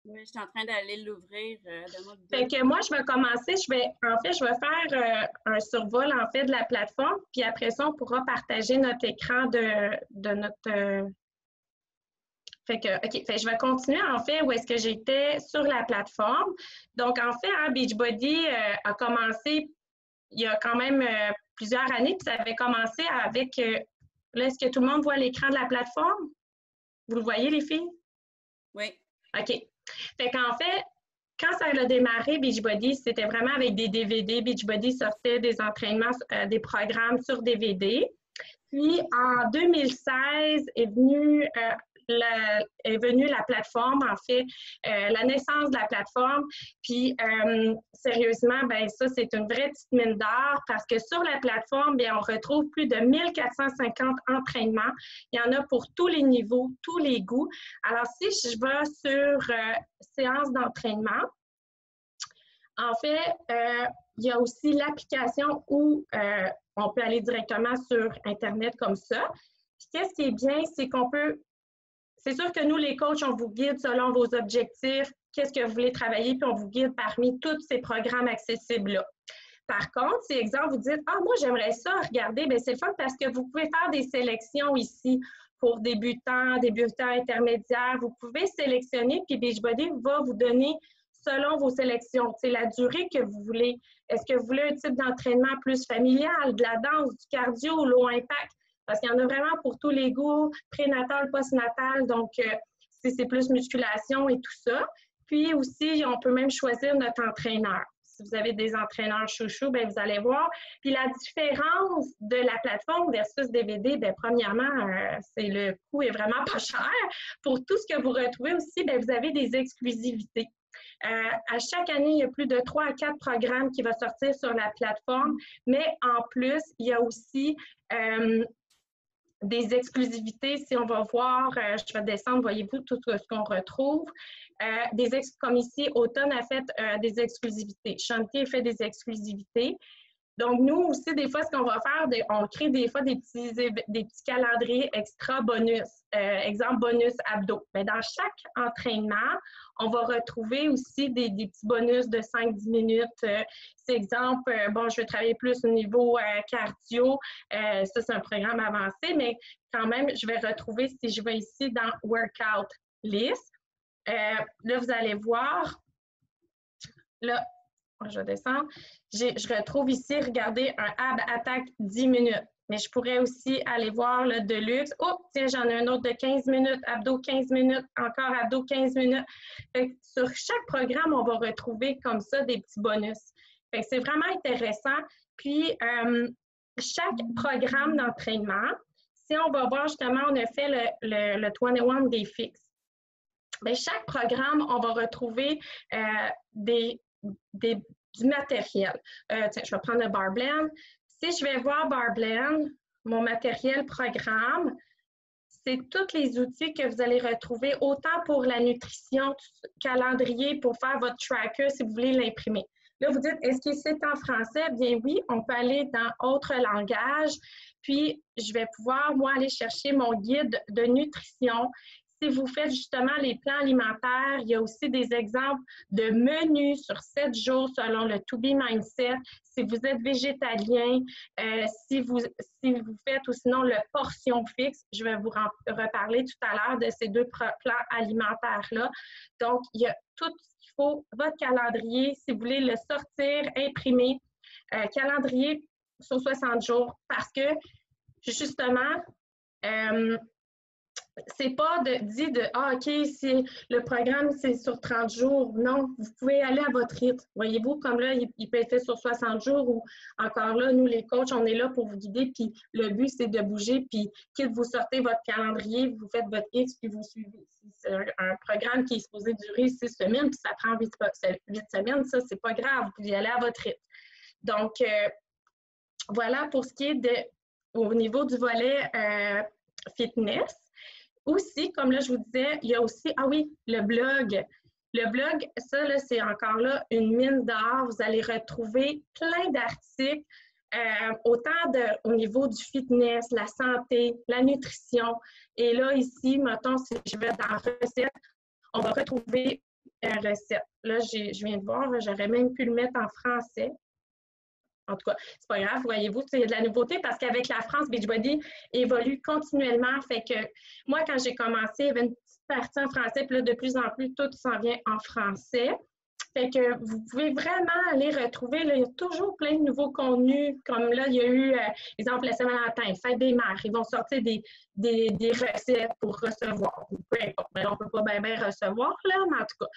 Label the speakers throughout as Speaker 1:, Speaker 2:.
Speaker 1: Oui, je suis en train d'aller l'ouvrir. Donne-moi
Speaker 2: Fait
Speaker 1: deux.
Speaker 2: que moi, je vais commencer, je vais faire un survol, en fait, de la plateforme, puis après ça, on pourra partager notre écran de notre... Fait que, OK, fait, je vais continuer, en fait, où est-ce que j'étais sur la plateforme. Donc, en fait, hein, Beachbody a commencé il y a quand même plusieurs années, puis ça avait commencé avec... là, est-ce que tout le monde voit l'écran de la plateforme? Vous le voyez, les filles?
Speaker 1: Oui.
Speaker 2: OK. Fait qu'en fait, quand ça a démarré, Beachbody, c'était vraiment avec des DVD. Beachbody sortait des entraînements, des programmes sur DVD. Puis, en 2016 est venue la plateforme, en fait, la naissance de la plateforme. Puis, sérieusement, ben ça, c'est une vraie petite mine d'or parce que sur la plateforme, bien, on retrouve plus de 1450 entraînements. Il y en a pour tous les niveaux, tous les goûts. Alors, si je vais sur séance d'entraînement, en fait, il y a aussi l'application où on peut aller directement sur Internet comme ça. Puis, qu'est-ce qui est bien, c'est qu'on peut... C'est sûr que nous, les coachs, on vous guide selon vos objectifs, qu'est-ce que vous voulez travailler, puis on vous guide parmi tous ces programmes accessibles-là. Par contre, si, exemple, vous dites « Ah, moi, j'aimerais ça regarder », bien, c'est le fun parce que vous pouvez faire des sélections ici pour débutants, débutants intermédiaires. Vous pouvez sélectionner, puis Beachbody va vous donner selon vos sélections. C'est la durée que vous voulez. Est-ce que vous voulez un type d'entraînement plus familial, de la danse, du cardio, low impact? Parce qu'il y en a vraiment pour tous les goûts, prénatal, postnatal. Donc, c'est plus musculation et tout ça. Puis aussi, on peut même choisir notre entraîneur. Si vous avez des entraîneurs chouchous, bien, vous allez voir. Puis la différence de la plateforme versus DVD, bien, premièrement, c'est le coût est vraiment pas cher. Pour tout ce que vous retrouvez aussi, bien, vous avez des exclusivités. À chaque année, il y a plus de 3 à 4 programmes qui vont sortir sur la plateforme, mais en plus, il y a aussi des exclusivités. Si on va voir, je vais descendre, voyez-vous tout ce qu'on retrouve. Comme ici, Automne a fait des exclusivités. Chantier a fait des exclusivités. Donc, nous aussi, des fois, ce qu'on va faire, on crée des fois des petits calendriers extra bonus. Exemple, bonus abdos. Mais dans chaque entraînement, on va retrouver aussi des petits bonus de 5-10 minutes. C'est exemple, bon, je vais travailler plus au niveau cardio. Ça, c'est un programme avancé, mais quand même, je vais retrouver, si je vais ici dans Workout List, là, vous allez voir, là, je descends. Je retrouve ici, regardez, un ab attack 10 minutes. Mais je pourrais aussi aller voir le Deluxe. Oh, tiens, j'en ai un autre de 15 minutes, abdos 15 minutes, encore abdos 15 minutes. Fait que sur chaque programme, on va retrouver comme ça des petits bonus. Fait que c'est vraiment intéressant. Puis, chaque programme d'entraînement, si on va voir justement, on a fait le 21 Day Fix. Bien, chaque programme, on va retrouver du matériel. Tiens, je vais prendre le Bar Blend. Si je vais voir Bar Blend, mon matériel programme, c'est tous les outils que vous allez retrouver, autant pour la nutrition, calendrier, pour faire votre tracker si vous voulez l'imprimer. Là, vous dites, est-ce que c'est en français? Bien oui, on peut aller dans autre langage. Puis, je vais pouvoir, moi, aller chercher mon guide de nutrition. Si vous faites justement les plans alimentaires, il y a aussi des exemples de menus sur 7 jours selon le To Be Mindset. Si vous êtes végétalien, si vous faites ou sinon le portion fixe, je vais vous reparler tout à l'heure de ces deux plans alimentaires-là. Donc, il y a tout ce qu'il faut, votre calendrier, si vous voulez le sortir, imprimer, calendrier sur 60 jours parce que justement, c'est pas dit « Ah, OK, le programme, c'est sur 30 jours. » Non, vous pouvez aller à votre rythme. Voyez-vous, comme là, il peut être fait sur 60 jours ou encore là, nous, les coachs, on est là pour vous guider. Puis le but, c'est de bouger. Puis quitte vous sortez votre calendrier, vous faites votre X, puis vous suivez. C'est un programme qui est supposé durer 6 semaines, puis ça prend 8 semaines. Ça, c'est pas grave. Vous pouvez aller à votre rythme. Donc, voilà pour ce qui est au niveau du volet fitness. Aussi, comme là, je vous disais, il y a aussi, ah oui, le blog. Le blog, ça, là, c'est encore là une mine d'or. Vous allez retrouver plein d'articles, autant au niveau du fitness, la santé, la nutrition. Et là, ici, mettons, si je vais dans recettes, on va retrouver recettes. Là, je viens de voir, j'aurais même pu le mettre en français. En tout cas, c'est pas grave, voyez-vous, il y a de la nouveauté parce qu'avec la France, Beachbody évolue continuellement. Fait que moi, quand j'ai commencé, il y avait une petite partie en français, puis là, de plus en plus, tout s'en vient en français. Fait que vous pouvez vraiment aller retrouver, là, il y a toujours plein de nouveaux contenus, comme là, il y a eu, exemple, la Saint-Valentin, Fête des mères, ils vont sortir des recettes pour recevoir. Peu importe, mais on ne peut pas bien recevoir, là, mais en tout cas.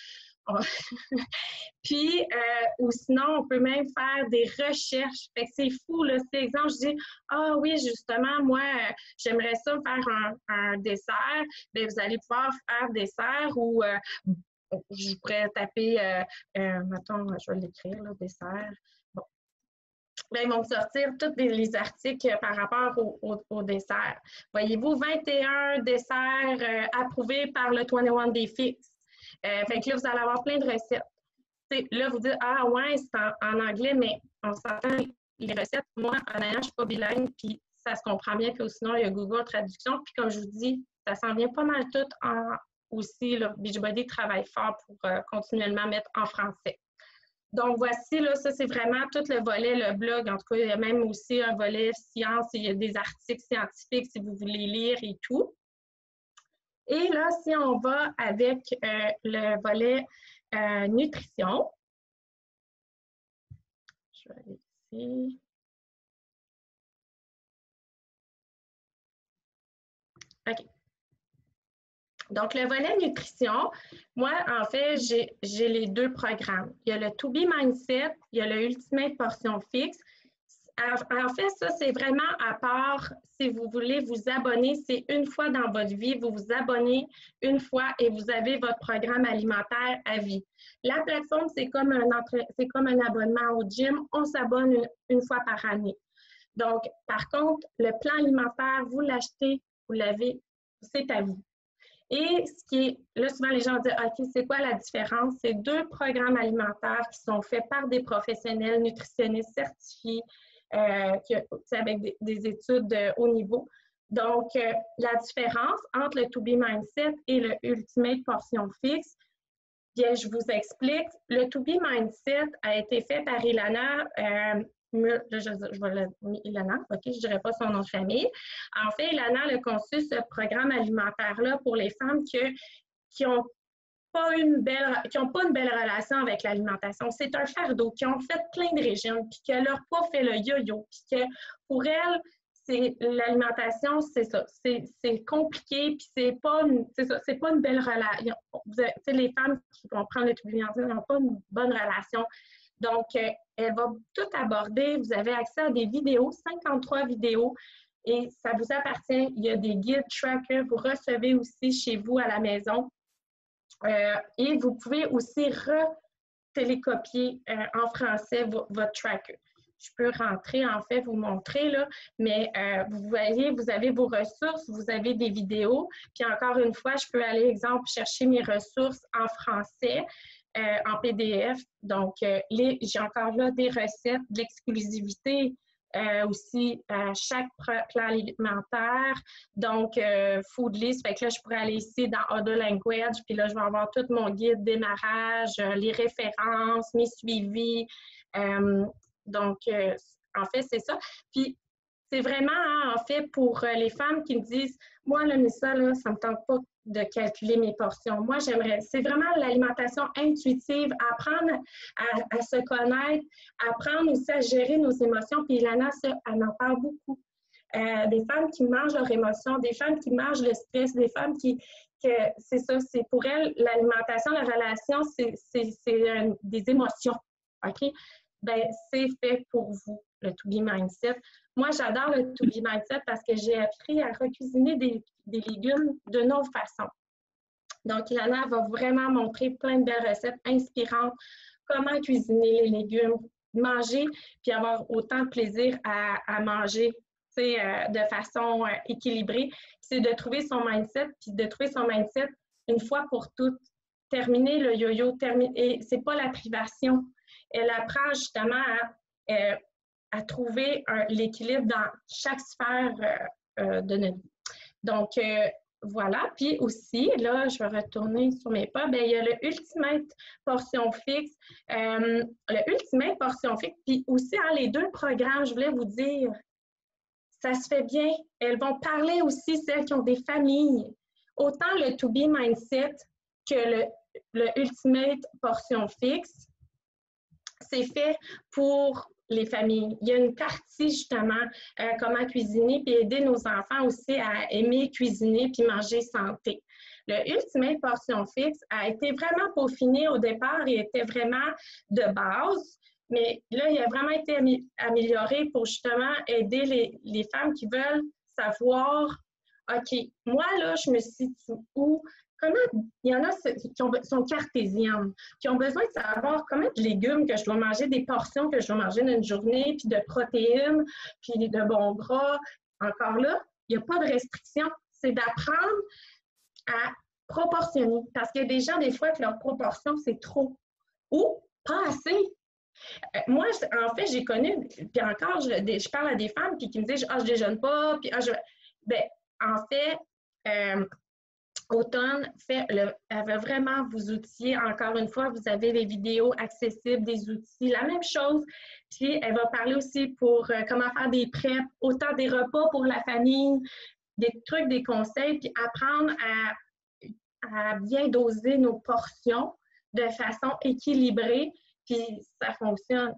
Speaker 2: Puis, ou sinon, on peut même faire des recherches. Fait que c'est fou, là. C'est exemple, je dis, ah oui, justement, moi, j'aimerais ça faire un dessert. Bien, vous allez pouvoir faire dessert ou je pourrais taper, mettons, je vais l'écrire, là, dessert. Bon. Bien, ils vont sortir tous les articles par rapport au dessert. Voyez-vous, 21 desserts approuvés par le 21 Day Fix. Fait que là, vous allez avoir plein de recettes. T'sais, là, vous dites, ah ouais, c'est en anglais, mais on s'entend, les recettes, moi, en allant, je ne suis pas bilingue, puis ça se comprend bien, puis sinon, il y a Google Traduction, puis comme je vous dis, ça s'en vient pas mal tout aussi, là, Beachbody travaille fort pour continuellement mettre en français. Donc, voici, là, ça, c'est vraiment tout le volet, le blog. En tout cas, il y a même aussi un volet science, il y a des articles scientifiques si vous voulez lire et tout. Et là, si on va avec le volet nutrition, je vais aller ici. OK. Donc, le volet nutrition, moi, en fait, j'ai les deux programmes. Il y a le To Be Mindset, il y a le Ultimate Portion Fixe. En fait, ça, c'est vraiment à part si vous voulez vous abonner. C'est une fois dans votre vie, vous vous abonnez une fois et vous avez votre programme alimentaire à vie. La plateforme, c'est comme un abonnement au gym. On s'abonne une fois par année. Donc, par contre, le plan alimentaire, vous l'achetez, vous l'avez, c'est à vous. Et ce qui est, là, souvent, les gens disent, OK, c'est quoi la différence? C'est deux programmes alimentaires qui sont faits par des professionnels nutritionnistes certifiés, avec des études de haut niveau. Donc, la différence entre le To Be Mindset et le Ultimate Portion Fixe, bien, je vous explique. Le To Be Mindset a été fait par Ilana, je vais Ilana, OK, je ne dirais pas son nom de famille. En fait, Ilana a conçu ce programme alimentaire-là pour les femmes qui n'ont pas une belle relation avec l'alimentation. C'est un fardeau, qui ont fait plein de régimes, puis que leur poids fait le yo-yo, puis que pour elles, l'alimentation, c'est ça. C'est compliqué, puis c'est pas une belle relation. Les femmes qui vont prendre le To Be Mindset n'ont pas une bonne relation. Donc, elle va tout aborder. Vous avez accès à des vidéos, 53 vidéos, et ça vous appartient. Il y a des guides trackers. Vous recevez aussi chez vous à la maison. Et vous pouvez aussi télécopier en français votre tracker. Je peux rentrer, en fait, vous montrer, là, mais vous voyez, vous avez vos ressources, vous avez des vidéos. Puis encore une fois, je peux aller, exemple, chercher mes ressources en français. En PDF. Donc, j'ai encore là des recettes, de l'exclusivité, aussi chaque plan alimentaire. Donc, food list. Fait que là, je pourrais aller ici dans Other Language, puis là, je vais avoir tout mon guide démarrage, les références, mes suivis. Donc, en fait, c'est ça. Puis, c'est vraiment, en fait, pour les femmes qui me disent, moi, là, mais ça, là, ça me tente pas de calculer mes portions. Moi, j'aimerais, c'est vraiment l'alimentation intuitive, apprendre à se connaître, apprendre aussi à gérer nos émotions. Puis Ilana, ça, elle en parle beaucoup. Des femmes qui mangent leurs émotions, des femmes qui mangent le stress, des femmes c'est ça, c'est pour elles, l'alimentation, la relation, c'est des émotions. OK? Ben, c'est fait pour vous, le To Be Mindset. Moi, j'adore le To Be Mindset parce que j'ai appris à recuisiner des légumes de nos façons. Donc, Ilana va vraiment montrer plein de belles recettes inspirantes, comment cuisiner les légumes, manger, puis avoir autant de plaisir à manger de façon équilibrée. C'est de trouver son mindset, puis de trouver son mindset une fois pour toutes. Terminer le yo-yo, et c'est pas la privation. Elle apprend justement à trouver l'équilibre dans chaque sphère de notre vie. Donc, Voilà. Puis aussi, là, je vais retourner sur mes pas. Bien, il y a le Ultimate Portion Fixe. Le Ultimate Portion Fixe, puis aussi, hein, les deux programmes, je voulais vous dire, ça se fait bien. Elles vont parler aussi, celles qui ont des familles. Autant le To Be Mindset que le Ultimate Portion Fixe, c'est fait pour les familles. Il y a une partie, justement, comment cuisiner, puis aider nos enfants aussi à aimer cuisiner puis manger santé. Le Ultimate Portion Fixe a été vraiment peaufiné au départ et était vraiment de base, mais là, il a vraiment été amélioré pour justement aider les femmes qui veulent savoir, OK, moi, là, je me situe où? Comment, il y en a qui sont cartésiennes, qui ont besoin de savoir combien de légumes que je dois manger, des portions que je dois manger dans une journée, puis de protéines, puis de bons gras. Encore là, il n'y a pas de restriction. C'est d'apprendre à proportionner. Parce qu'il y a des gens, des fois, que leur proportion, c'est trop ou pas assez. Moi, en fait, j'ai connu, puis encore, je parle à des femmes puis qui me disent « Ah, je déjeune pas », puis « Ah, je… » Bien, en fait, Automne elle va vraiment vous outiller. Encore une fois, vous avez les vidéos accessibles, des outils, la même chose. Puis, elle va parler aussi pour comment faire des prêts, autant des repas pour la famille, des trucs, des conseils, puis apprendre à bien doser nos portions de façon équilibrée, puis ça fonctionne.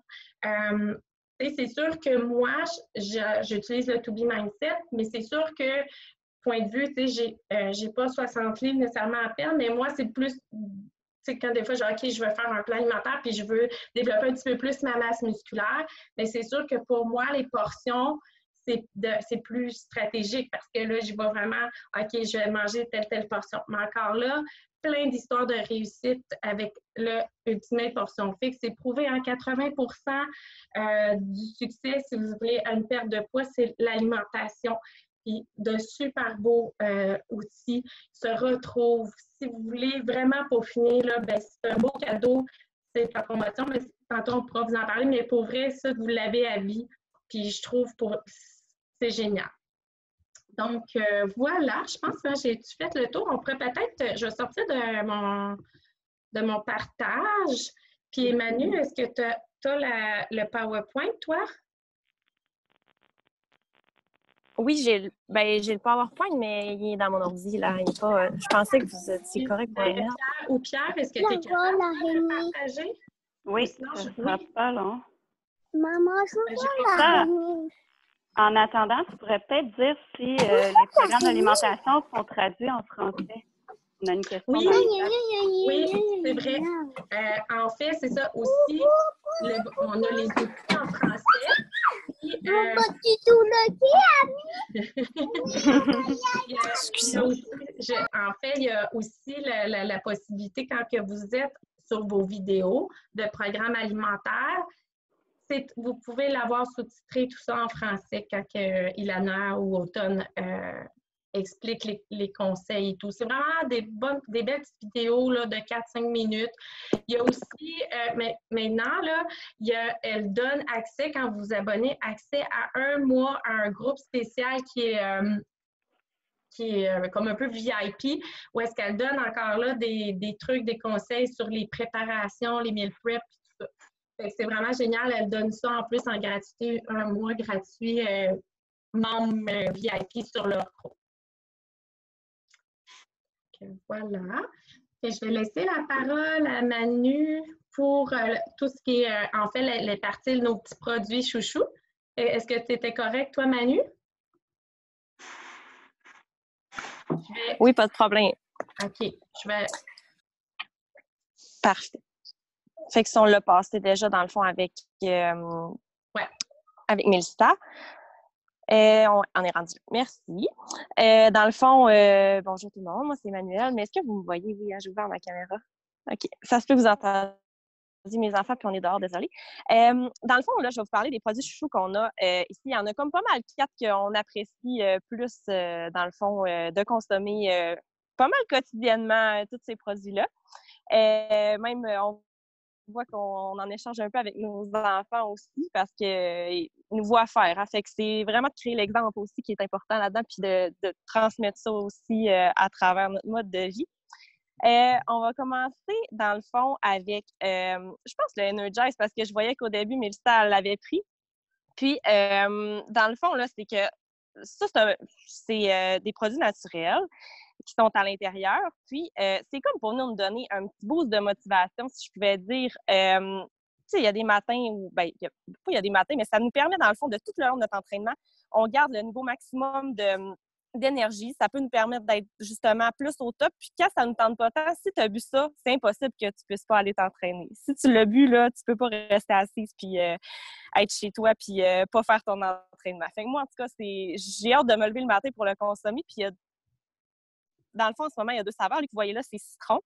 Speaker 2: C'est sûr que moi, j'utilise le To Be Mindset, mais c'est sûr que point de vue, tu sais, j'ai pas 60 livres nécessairement à perdre, mais moi, c'est plus, tu sais, quand des fois, OK, je veux faire un plan alimentaire puis je veux développer un petit peu plus ma masse musculaire, mais c'est sûr que pour moi, les portions, c'est plus stratégique parce que là, je vais vraiment, OK, je vais manger telle portion. Mais encore là, plein d'histoires de réussite avec le Ultimate Portion Fixe. C'est prouvé en 80% du succès, si vous voulez, à une perte de poids, c'est l'alimentation. Puis de super beaux outils se retrouvent. Si vous voulez vraiment peaufiner, là, ben, c'est un beau cadeau. C'est la promotion, mais tantôt on pourra vous en parler, mais pour vrai, ça, vous l'avez à vie. Puis je trouve c'est génial. Donc, voilà, je pense que j'ai-tu fait le tour. On pourrait peut-être, je vais sortir de mon partage. Puis, Manu, est-ce que tu as le PowerPoint, toi?
Speaker 3: Oui, j'ai le PowerPoint, mais il est dans mon ordi, là. Il est pas, je pensais que vous étiez correct pour le mettre.
Speaker 2: Pierre, est-ce que tu es capable de le partager?
Speaker 4: Oui,
Speaker 2: sinon,
Speaker 4: ça sera pas long.
Speaker 5: Maman, je
Speaker 4: En attendant, tu pourrais peut-être dire si les programmes d'alimentation sont traduits en français. On a une question.
Speaker 2: Oui, c'est vrai. En fait, c'est ça aussi. On a les outils en français. Puis, en fait, il y a aussi la possibilité, quand que vous êtes sur vos vidéos de programmes alimentaires, vous pouvez l'avoir sous-titré tout ça en français quand Ilana ou Automne explique les conseils et tout. C'est vraiment des belles petites vidéos là, de 4-5 minutes. Il y a aussi, maintenant, là, elle donne accès, quand vous vous abonnez, accès à un mois à un groupe spécial qui est comme un peu VIP, où est-ce qu'elle donne encore là des trucs, des conseils sur les préparations, les meal prep, tout ça. C'est vraiment génial. Elle donne ça en plus en gratuité, un mois gratuit, membre VIP sur leur groupe. Voilà. Et je vais laisser la parole à Manu pour tout ce qui est, en fait, les parties de nos petits produits chouchous. Est-ce que tu étais correct, toi, Manu?
Speaker 3: Oui, pas de problème.
Speaker 2: OK. Je vais...
Speaker 3: Parfait. Fait que si on l'a passé déjà, dans le fond, avec Mélissa. On est rendu. Merci. Dans le fond, bonjour tout le monde, moi c'est Emmanuelle, mais est-ce que vous me voyez? Oui, hein, j'ai ouvert ma caméra. OK. Ça se peut que vous entendiez mes enfants, puis on est dehors, désolé. Dans le fond, là, je vais vous parler des produits chouchous qu'on a ici. Il y en a comme pas mal 4 qu'on apprécie plus, dans le fond, de consommer pas mal quotidiennement tous ces produits-là. Même, on voit qu'on en échange un peu avec nos enfants aussi parce qu'ils nous voient faire. Hein. Fait que c'est vraiment de créer l'exemple aussi qui est important là-dedans, puis de transmettre ça aussi à travers notre mode de vie. On va commencer, dans le fond, avec, je pense, le Energize, parce que je voyais qu'au début, Mélissa, elle l'avait pris. Puis, dans le fond, là, c'est que ça, c'est des produits naturels qui sont à l'intérieur. Puis, c'est comme pour nous donner un petit boost de motivation, si je pouvais dire. Tu sais, il y a des matins où, ben, il y a des matins, mais ça nous permet, dans le fond, de tout le long de notre entraînement, on garde le niveau maximum d'énergie. Ça peut nous permettre d'être justement plus au top. Puis quand ça ne nous tente pas tant, si tu as bu ça, c'est impossible que tu ne puisses pas aller t'entraîner. Si tu l'as bu, là, tu ne peux pas rester assise puis être chez toi puis pas faire ton entraînement. Fait que moi, en tout cas, j'ai hâte de me lever le matin pour le consommer. Puis dans le fond, en ce moment, il y a 2 saveurs. Là, que vous voyez là, c'est citron.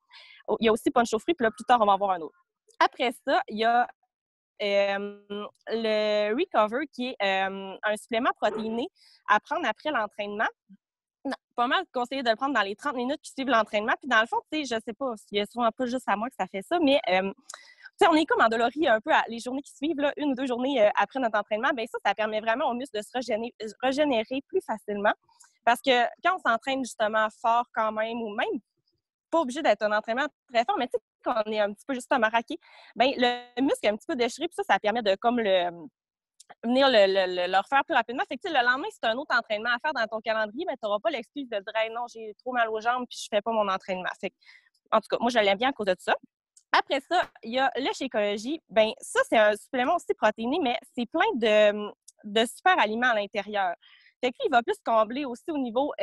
Speaker 3: Il y a aussi punch aux fruits. Puis là, plus tard, on va en voir un autre. Après ça, il y a le Recover, qui est un supplément protéiné à prendre après l'entraînement. Pas mal conseillé de le prendre dans les 30 minutes qui suivent l'entraînement. Puis dans le fond, tu sais, je sais pas, il y a sûrement pas juste à moi que ça fait ça, mais tu sais, on est comme endolori un peu les journées qui suivent, là, 1 ou 2 journées après notre entraînement. Bien ça permet vraiment aux muscles de se régénérer plus facilement. Parce que quand on s'entraîne justement fort quand même, ou même pas obligé d'être un entraînement très fort, mais tu sais, quand on est un petit peu justement raqué, bien, le muscle est un petit peu déchiré, puis ça permet de comme venir le refaire plus rapidement. Fait que, le lendemain, si tu as un autre entraînement à faire dans ton calendrier, mais tu n'auras pas l'excuse de dire hey, non, j'ai trop mal aux jambes puis je fais pas mon entraînement. Fait que, en tout cas, moi, je l'aime bien à cause de ça. Après ça, il y a le Shakeology. Bien, ça, c'est un supplément aussi protéiné, mais c'est plein de super aliments à l'intérieur. Fait que lui, il va plus combler aussi au niveau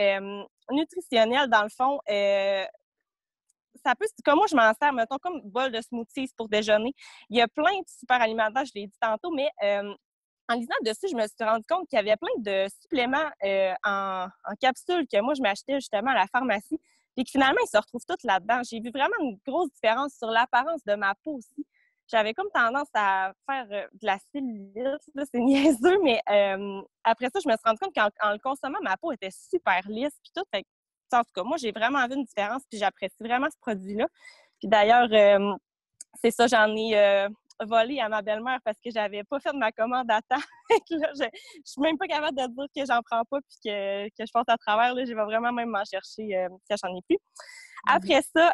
Speaker 3: nutritionnel, dans le fond. Ça peut, comme moi, je m'en sers, mettons, comme bol de smoothies pour déjeuner. Il y a plein de super alimentaires, je l'ai dit tantôt, mais en lisant dessus, je me suis rendu compte qu'il y avait plein de suppléments en capsules que moi, je m'achetais justement à la pharmacie, puis que finalement, ils se retrouvent tous là-dedans. J'ai vu vraiment une grosse différence sur l'apparence de ma peau aussi. J'avais comme tendance à faire de la cellulite, là, c'est niaiseux, mais après ça, je me suis rendu compte qu'en le consommant, ma peau était super lisse, puis tout. Fait que, en tout cas, moi, j'ai vraiment vu une différence, puis j'apprécie vraiment ce produit-là. Puis d'ailleurs, c'est ça, j'en ai volé à ma belle-mère parce que j'avais pas fait de ma commande à temps. Là, je suis même pas capable de dire que j'en prends pas puis que je passe à travers. Là, je vais vraiment même m'en chercher quand j'en ai plus. Après ça,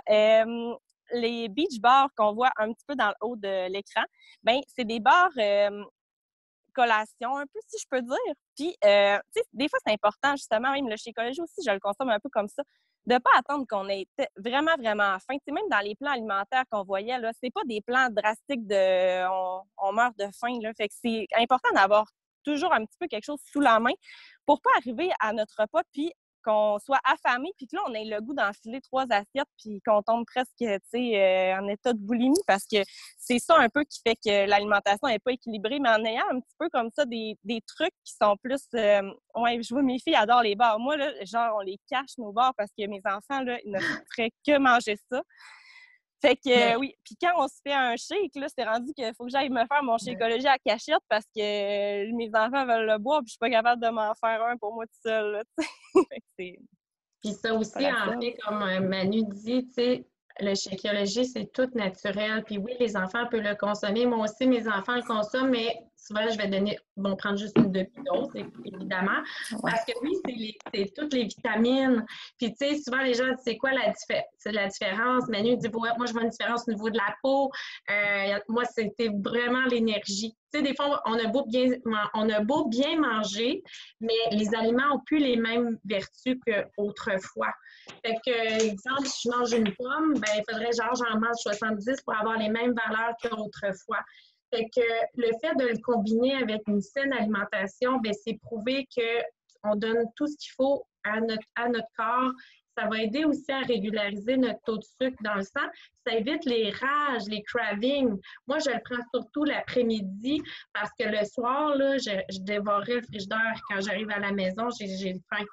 Speaker 3: les beach bars qu'on voit un petit peu dans le haut de l'écran, bien, c'est des bars collation, un peu, si je peux dire. Puis, tu sais, des fois, c'est important, justement, même le Shakeology aussi, je le consomme un peu comme ça, de ne pas attendre qu'on ait vraiment, vraiment faim. Tu sais, même dans les plans alimentaires qu'on voyait, là, c'est pas des plans drastiques de on meurt de faim, là. Fait que c'est important d'avoir toujours un petit peu quelque chose sous la main pour pas arriver à notre repas puis qu'on soit affamé, puis que là, on ait le goût d'enfiler 3 assiettes, puis qu'on tombe presque, tu sais, en état de boulimie, parce que c'est ça un peu qui fait que l'alimentation n'est pas équilibrée, mais en ayant un petit peu comme ça des trucs qui sont plus... ouais, je vois mes filles adorent les bars. Moi, là, genre, on les cache, nos bars, parce que mes enfants, là, ils ne feraient que manger ça. Fait que, oui. Puis quand on se fait un shake, là, c'est rendu qu'il faut que j'aille me faire mon Shakeology à cachette parce que mes enfants veulent le boire puis je suis pas capable de m'en faire un pour moi tout seul, là,
Speaker 2: Puis ça aussi, en fait, comme Manu dit, tu sais, le Shakeology, c'est tout naturel. Puis oui, les enfants peuvent le consommer. Moi aussi, mes enfants le consomment, mais souvent, je vais prendre juste une demi-dose, évidemment. Parce que oui, c'est toutes les vitamines. Puis tu sais, souvent, les gens disent, c'est quoi la différence? Manu dit, ouais, moi, je vois une différence au niveau de la peau. Moi, c'était vraiment l'énergie. Tu sais, des fois, on a beau bien manger, mais les aliments n'ont plus les mêmes vertus qu'autrefois. Fait que, exemple, si je mange une pomme, ben, il faudrait j'en mange 70 pour avoir les mêmes valeurs qu'autrefois. Fait que le fait de le combiner avec une saine alimentation, ben, c'est prouvé qu'on donne tout ce qu'il faut à notre corps. Ça va aider aussi à régulariser notre taux de sucre dans le sang. Ça évite les rages, les cravings. Moi, je le prends surtout l'après-midi parce que le soir, là, je dévorerais le frigidaire quand j'arrive à la maison. J'ai faim.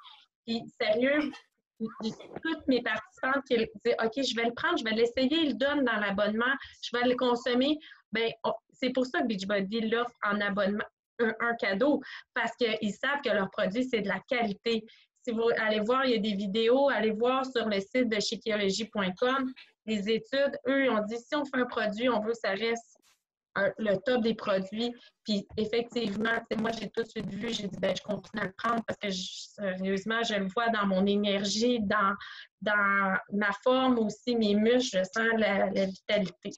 Speaker 2: Puis, sérieux, toutes mes participantes qui disent OK, je vais le prendre, je vais l'essayer, ils le donnent dans l'abonnement, je vais le consommer. Bien, c'est pour ça que Beachbody l'offre en abonnement, un cadeau, parce qu'ils savent que leur produit, c'est de la qualité. Si vous allez voir, il y a des vidéos, allez voir sur le site de shakeology.com. les études, eux, ils ont dit, si on fait un produit, on veut que ça reste le top des produits. Puis effectivement, moi, j'ai tout de suite vu, j'ai dit, ben je continue à le prendre parce que sérieusement, je le vois dans mon énergie, dans ma forme aussi, mes muscles, je sens la vitalité.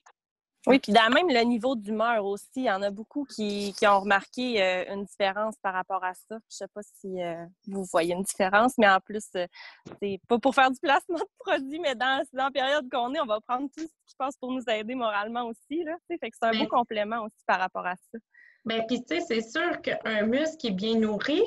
Speaker 3: Oui, puis dans même le niveau d'humeur aussi, il y en a beaucoup qui ont remarqué une différence par rapport à ça. Je sais pas si vous voyez une différence, mais en plus, c'est pas pour faire du placement de produits, mais dans la période qu'on est, on va prendre tout ce qui passe pour nous aider moralement aussi, là. Fait que c'est un beau complément aussi par rapport à ça.
Speaker 2: Bien, puis tu sais, c'est sûr qu'un muscle qui est bien nourri,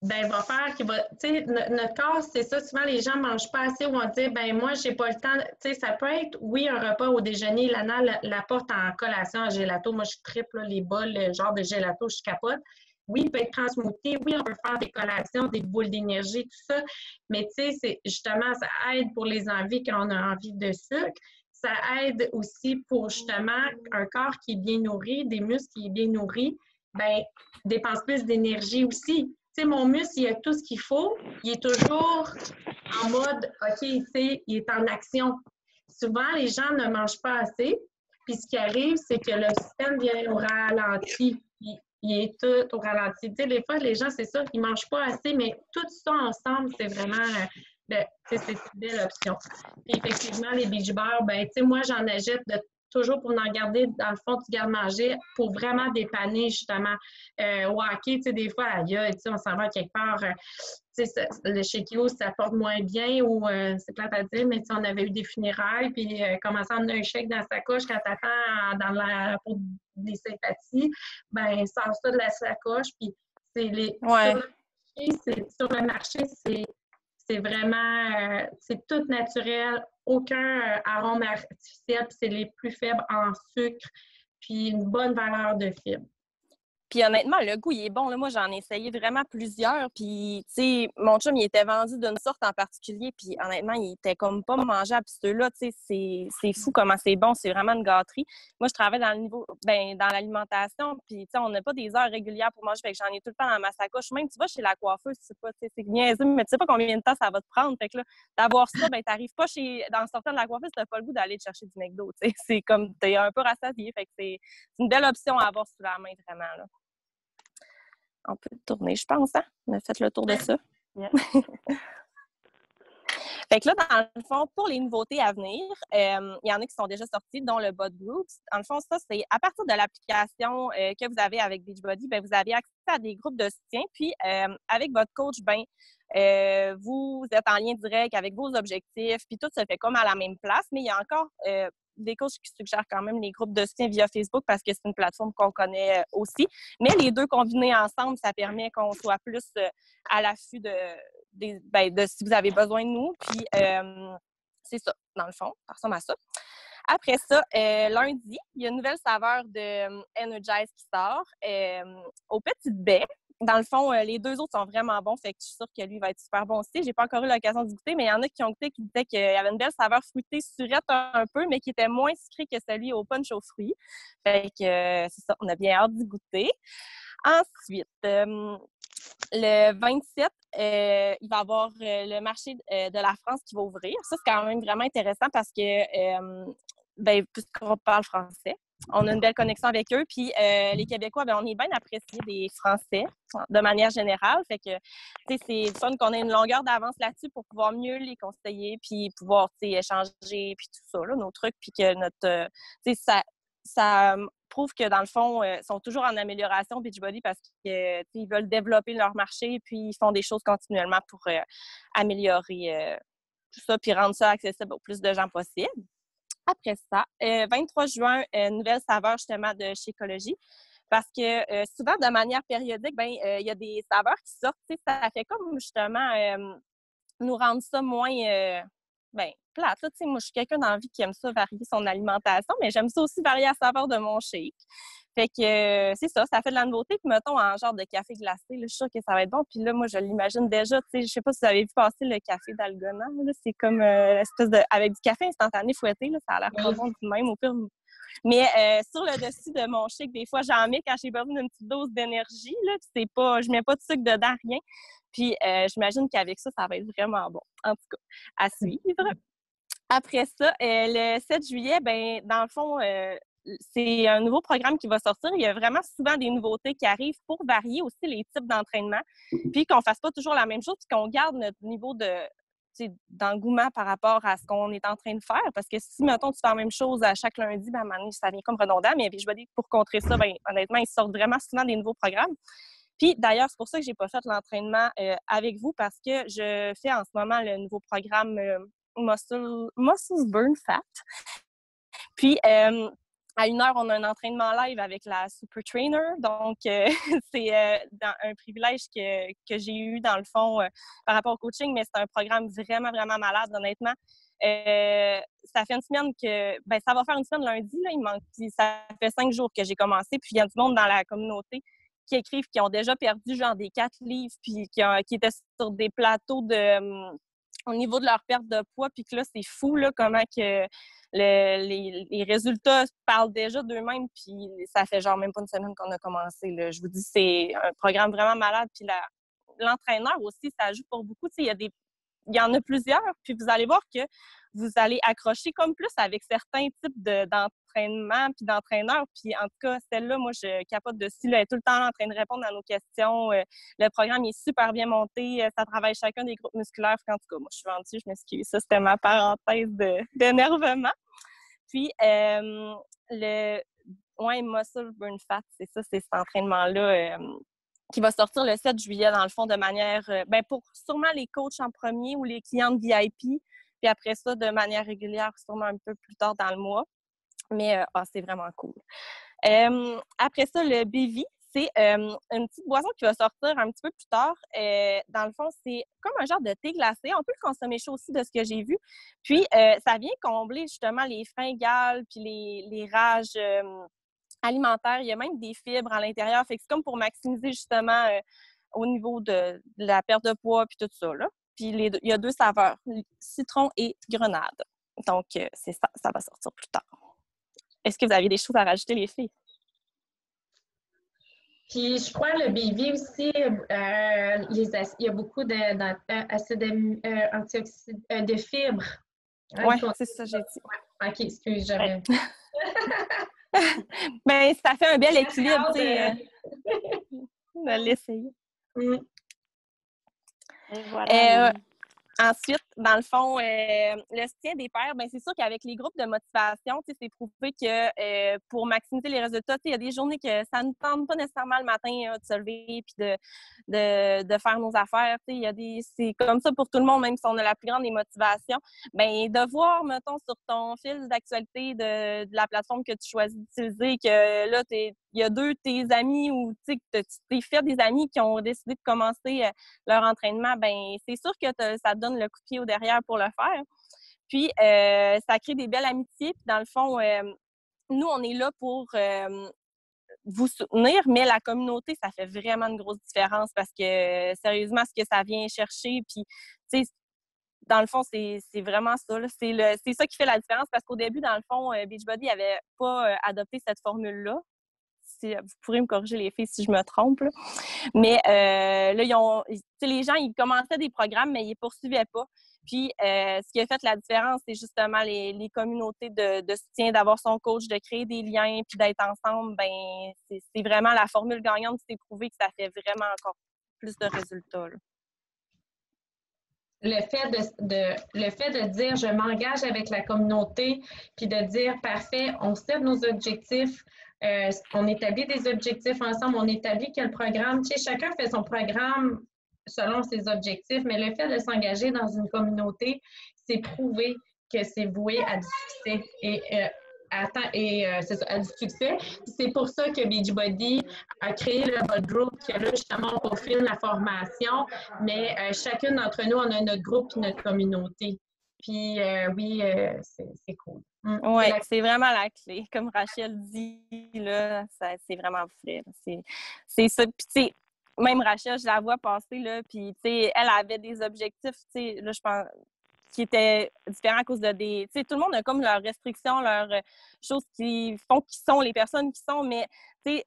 Speaker 2: ben va faire qu'il va, tu sais, notre corps, c'est ça, souvent les gens ne mangent pas assez ou vont dire, ben moi, j'ai pas le temps, tu sais, ça peut être, oui, un repas au déjeuner, Lana l'apporte en collation en gelato, moi je triple les bols, le genre de gelato, je capote. Oui, il peut être en smoothie, oui, on peut faire des collations, des boules d'énergie, tout ça, mais tu sais, c'est justement, ça aide pour les envies quand on a envie de sucre, ça aide aussi pour justement un corps qui est bien nourri, des muscles qui est bien nourri, ben dépense plus d'énergie aussi. Tu sais, mon muscle, il a tout ce qu'il faut. Il est toujours en mode, OK, tu sais, il est en action. Souvent, les gens ne mangent pas assez. Puis ce qui arrive, c'est que le système vient au ralenti. Il est tout au ralenti. Tu sais, des fois, les gens, c'est ça, ils ne mangent pas assez, mais tout ça ensemble, c'est vraiment, c'est une belle option. Puis effectivement, les Beach Bars, ben, tu sais, moi, j'en achète toujours pour en garder dans le fond du garde-manger pour vraiment dépanner justement au hockey, tu sais, des fois, aïe, tu sais, on s'en va quelque part, tu sais, le Shakio, ça porte moins bien ou c'est plate à dire, mais tu sais, on avait eu des funérailles, puis commencer à emmener un chèque dans sa sacoche quand t'attends pour des sympathies, ben sors ça de la sacoche, puis c'est sur le marché, c'est vraiment, c'est tout naturel, aucun arôme artificiel, puis c'est les plus faibles en sucre, puis une bonne valeur de fibres.
Speaker 3: Puis honnêtement, le goût, il est bon. Là. Moi, j'en ai essayé vraiment plusieurs. Puis, tu sais, mon chum, il était vendu d'une sorte en particulier. Puis honnêtement, il était comme pas mangeable. Puis ceux-là, tu sais, c'est fou comment c'est bon. C'est vraiment une gâterie. Moi, je travaille dans l'alimentation. Puis, tu sais, on n'a pas des heures régulières pour manger. Fait que j'en ai tout le temps dans ma sacoche. Même, tu vas chez la coiffeuse, tu sais pas, tu sais, c'est niaiseux, mais tu sais pas combien de temps ça va te prendre. Fait que là, d'avoir ça, ben, t'arrives pas dans le sortant de la coiffeuse, t'as pas le goût d'aller te chercher du McDo. Tu sais, c'est comme, t'es un peu rassasié. Fait que c'est une belle option à avoir sous la main, vraiment, là. On peut tourner, je pense, hein? On a fait le tour de ça.
Speaker 4: Yeah.
Speaker 3: Fait que là, dans le fond, pour les nouveautés à venir, il y en a qui sont déjà sorties, dont le Bod Groups. Dans le fond, ça, c'est à partir de l'application que vous avez avec Beachbody, bien, vous avez accès à des groupes de soutien. Puis, avec votre coach, bien, vous êtes en lien direct avec vos objectifs, puis tout se fait comme à la même place. Mais il y a encore des coachs qui suggèrent quand même les groupes de soutien via Facebook parce que c'est une plateforme qu'on connaît aussi. Mais les deux combinés ensemble, ça permet qu'on soit plus à l'affût de si vous avez besoin de nous. Puis, c'est ça, dans le fond, ça ressemble à ça. Après ça, lundi, il y a une nouvelle saveur de Energize qui sort aux petites baies. Dans le fond, les deux autres sont vraiment bons, fait que je suis sûre que lui va être super bon aussi. J'ai pas encore eu l'occasion de goûter, mais il y en a qui ont goûté qui disaient qu'il y avait une belle saveur fruitée, surette un peu, mais qui était moins sucrée que celui au punch aux fruits. Fait que c'est ça, on a bien hâte d'y goûter. Ensuite, le 27, il va y avoir le marché de la France qui va ouvrir. Ça, c'est quand même vraiment intéressant parce que, puisqu'on parle français, on a une belle connexion avec eux. Puis les Québécois, on est bien appréciés des Français de manière générale. Fait que, tu sais, c'est fun qu'on ait une longueur d'avance là-dessus pour pouvoir mieux les conseiller puis pouvoir, tu sais, échanger puis tout ça, là, nos trucs. Puis que notre, tu sais, ça prouve que, dans le fond, ils sont toujours en amélioration Beachbody parce qu'ils veulent développer leur marché puis ils font des choses continuellement pour améliorer tout ça puis rendre ça accessible au plus de gens possible. Après ça, 23 juin, nouvelle saveur justement de chez Ecologie. Parce que souvent, de manière périodique, il y a des saveurs qui sortent. Ça fait comme justement nous rendre ça moins plate. Là, moi, je suis quelqu'un dans la vie qui aime ça varier son alimentation, mais j'aime ça aussi varier la saveur de mon shake. Fait que c'est ça fait de la nouveauté. Puis mettons en genre de café glacé, là, je suis sûre que ça va être bon. Puis là, moi, je l'imagine déjà. Je sais pas si vous avez vu passer le café d'Algona. C'est comme espèce de avec du café instantané fouetté. Là, ça a l'air pas bon du même au pire. Mais sur le dessus de mon shake, des fois, j'en mets quand j'ai besoin d'une petite dose d'énergie. Là, je mets pas de sucre dedans, rien. Puis j'imagine qu'avec ça, ça va être vraiment bon. En tout cas, à suivre. Après ça, le 7 juillet, ben dans le fond, c'est un nouveau programme qui va sortir. Il y a vraiment souvent des nouveautés qui arrivent pour varier aussi les types d'entraînement, puis qu'on ne fasse pas toujours la même chose, puis qu'on garde notre niveau d'engouement par rapport à ce qu'on est en train de faire. Parce que si, mettons, tu fais la même chose à chaque lundi, ben, à un moment donné, ça devient comme redondant. Mais je vais dire pour contrer ça, ben, honnêtement, ils sortent vraiment souvent des nouveaux programmes. Puis d'ailleurs, c'est pour ça que je n'ai pas fait l'entraînement avec vous, parce que je fais en ce moment le nouveau programme Muscle Burn Fat. Puis, à 1h, on a un entraînement live avec la Super Trainer. Donc, c'est un privilège que j'ai eu, dans le fond, par rapport au coaching, mais c'est un programme vraiment, vraiment malade, honnêtement. Ça fait une semaine ça va faire une semaine lundi, là, ça fait 5 jours que j'ai commencé, puis il y a du monde dans la communauté qui écrivent, qui ont déjà perdu genre des 4 livres, puis qui étaient sur des plateaux au niveau de leur perte de poids, puis que là, c'est fou, là, comment que les résultats parlent déjà d'eux-mêmes, puis ça fait genre même pas une semaine qu'on a commencé, là. Je vous dis, c'est un programme vraiment malade, puis l'entraîneur aussi, ça joue pour beaucoup. Tu sais, il y en a plusieurs, puis vous allez voir que vous allez accrocher comme plus avec certains types d'entraînement puis d'entraîneurs. Puis en tout cas, celle-là, moi, je capote dessus. Elle est tout le temps en train de répondre à nos questions. Le programme est super bien monté. Ça travaille chacun des groupes musculaires. En tout cas, moi, je suis vendue, je m'excuse. Ça, c'était ma parenthèse d'énervement. Puis, Muscle Burn Fat, c'est ça, c'est cet entraînement-là qui va sortir le 7 juillet, dans le fond, de manière, pour sûrement les coachs en premier ou les clientes VIP, puis après ça, de manière régulière, sûrement un peu plus tard dans le mois. Mais c'est vraiment cool. Après ça, le BV, c'est une petite boisson qui va sortir un petit peu plus tard. Dans le fond, c'est comme un genre de thé glacé. On peut le consommer chaud aussi, de ce que j'ai vu. Puis, ça vient combler justement les fringales puis les rages alimentaires. Il y a même des fibres à l'intérieur. Fait que c'est comme pour maximiser justement au niveau de la perte de poids puis tout ça, là. Puis, il y a 2 saveurs, citron et grenade. Donc, c'est ça. Ça va sortir plus tard. Est-ce que vous avez des choses à rajouter, les filles?
Speaker 2: Puis, je crois le BV aussi, il y a beaucoup d'acides antioxydants, de fibres.
Speaker 3: Oui, c'est ça, j'ai dit.
Speaker 2: Ouais. OK, excuse, j'avais...
Speaker 3: Ben, ça fait un bel équilibre, tu sais. On va l'essayer.
Speaker 4: Et voilà.
Speaker 3: Ensuite, dans le fond, le soutien des pairs, ben c'est sûr qu'avec les groupes de motivation, c'est prouvé que pour maximiser les résultats, il y a des journées que ça ne tente pas nécessairement le matin de se lever puis de faire nos affaires. C'est comme ça pour tout le monde, même si on a la plus grande des motivations. Ben, de voir, mettons, sur ton fil d'actualité de la plateforme que tu choisis d'utiliser, que là, il y a 2 de tes amis ou tu t'es fait des amis qui ont décidé de commencer leur entraînement, ben c'est sûr que ça te donne le coup de pied au derrière pour le faire. Puis, ça crée des belles amitiés. Puis, dans le fond, nous, on est là pour vous soutenir, mais la communauté, ça fait vraiment une grosse différence parce que, sérieusement, ce que ça vient chercher, puis, tu sais, dans le fond, c'est vraiment ça. C'est ça qui fait la différence parce qu'au début, dans le fond, Beachbody n'avait pas adopté cette formule-là. Vous pourrez me corriger, les filles, si je me trompe. Là. Mais là, les gens, ils commençaient des programmes, mais ils ne poursuivaient pas. Puis, ce qui a fait la différence, c'est justement les communautés de soutien, d'avoir son coach, de créer des liens, puis d'être ensemble. Ben, c'est vraiment la formule gagnante. C'est prouvé que ça fait vraiment encore plus de résultats. Là.
Speaker 2: Le fait de dire je m'engage avec la communauté, puis de dire parfait, on set nos objectifs, on établit des objectifs ensemble, on établit quel programme, tu sais, chacun fait son programme selon ses objectifs, mais le fait de s'engager dans une communauté, c'est prouvé que c'est voué à du succès à du succès. C'est pour ça que Beachbody a créé le Bot Group, que là, justement, on peaufine la formation, mais chacune d'entre nous, on a notre groupe et notre communauté. Puis oui, c'est cool.
Speaker 3: Oui, c'est vraiment la clé. Comme Rachel dit, là, c'est vraiment vrai. C'est ça. Puis, tu sais, même Rachel, je la vois passer, là, puis, tu sais, elle avait des objectifs, tu sais, là, je pense, qui étaient différents à cause de des... Tu sais, tout le monde a comme leurs restrictions, leurs choses qui font qui sont les personnes qui sont, mais, tu sais,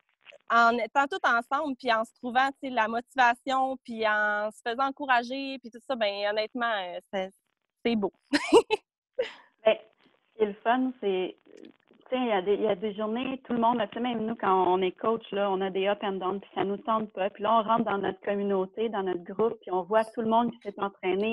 Speaker 3: en étant tous ensemble, puis en se trouvant, tu sais, la motivation, puis en se faisant encourager, puis tout ça, bien, honnêtement, c'est beau.
Speaker 4: qui est le fun, c'est, tu sais, il y a des journées, tout le monde, tu sais, même nous, quand on est coach, là, on a des up and down, puis ça nous tente pas. Puis là, on rentre dans notre communauté, dans notre groupe, puis on voit tout le monde qui s'est entraîné,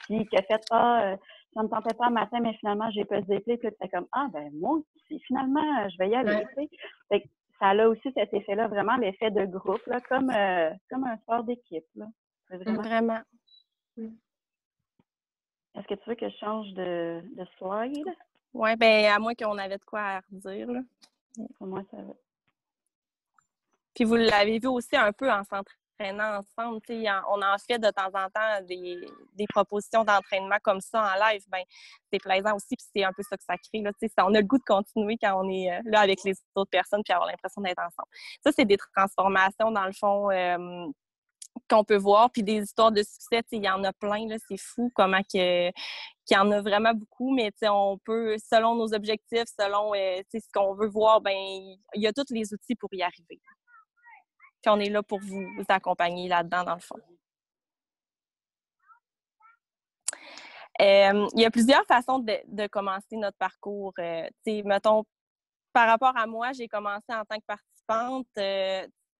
Speaker 4: puis qui a fait, ça me tentait pas le matin, mais finalement, j'ai pesé les pieds, puis là, c'est comme, ben, moi aussi, finalement, je vais y aller, tu sais. Fait que ça a aussi cet effet-là, vraiment l'effet de groupe, là, comme un sport d'équipe, là. C'est
Speaker 3: Vraiment.
Speaker 4: Est-ce que tu veux que je change de slide?
Speaker 3: Oui, bien, à moins qu'on avait de quoi à redire, là.
Speaker 4: Pour moi, ça va.
Speaker 3: Puis vous l'avez vu aussi un peu en s'entraînant ensemble. On en fait de temps en temps des propositions d'entraînement comme ça en live. Ben, c'est plaisant aussi, puis c'est un peu ça que ça crée. Là, on a le goût de continuer quand on est là avec les autres personnes puis avoir l'impression d'être ensemble. Ça, c'est des transformations, dans le fond, qu'on peut voir. Puis des histoires de succès, il y en a plein. Là, c'est fou comment qu'il y en a vraiment beaucoup, mais on peut, selon nos objectifs, selon ce qu'on veut voir, ben il y a tous les outils pour y arriver. Puis on est là pour vous accompagner là-dedans, dans le fond. Il y a plusieurs façons de commencer notre parcours. Mettons, par rapport à moi, j'ai commencé en tant que participante.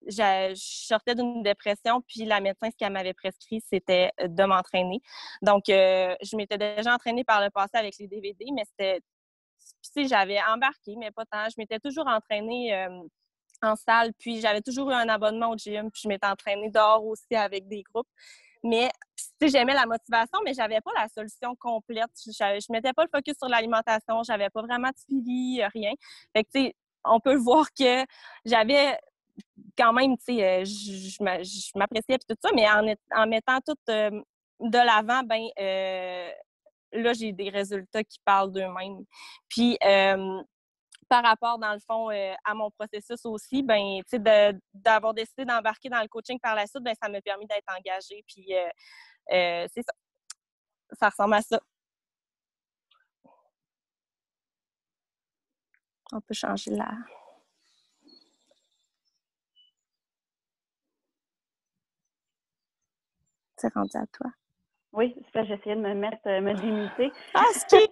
Speaker 3: Je sortais d'une dépression, puis la médecin, ce qu'elle m'avait prescrit, c'était de m'entraîner. Donc, je m'étais déjà entraînée par le passé avec les DVD, mais c'était... Puis, j'avais embarqué, mais pas tant. Je m'étais toujours entraînée en salle, puis j'avais toujours eu un abonnement au gym, puis je m'étais entraînée dehors aussi avec des groupes. Mais, j'aimais la motivation, mais j'avais pas la solution complète. Je mettais pas le focus sur l'alimentation, j'avais pas vraiment de suivi, rien. Fait que, on peut voir que j'avais quand même, je m'appréciais puis tout ça, mais en mettant tout de l'avant, ben là, j'ai des résultats qui parlent d'eux-mêmes. Puis, par rapport, dans le fond, à mon processus aussi, ben, d'avoir décidé d'embarquer dans le coaching par la suite, ben, ça m'a permis d'être engagée. Puis, c'est ça. Ça ressemble à ça. On peut changer là. C'est rendu à toi.
Speaker 4: Oui, c'est ça, j'essayais de me démuter.
Speaker 3: Ah, excuse!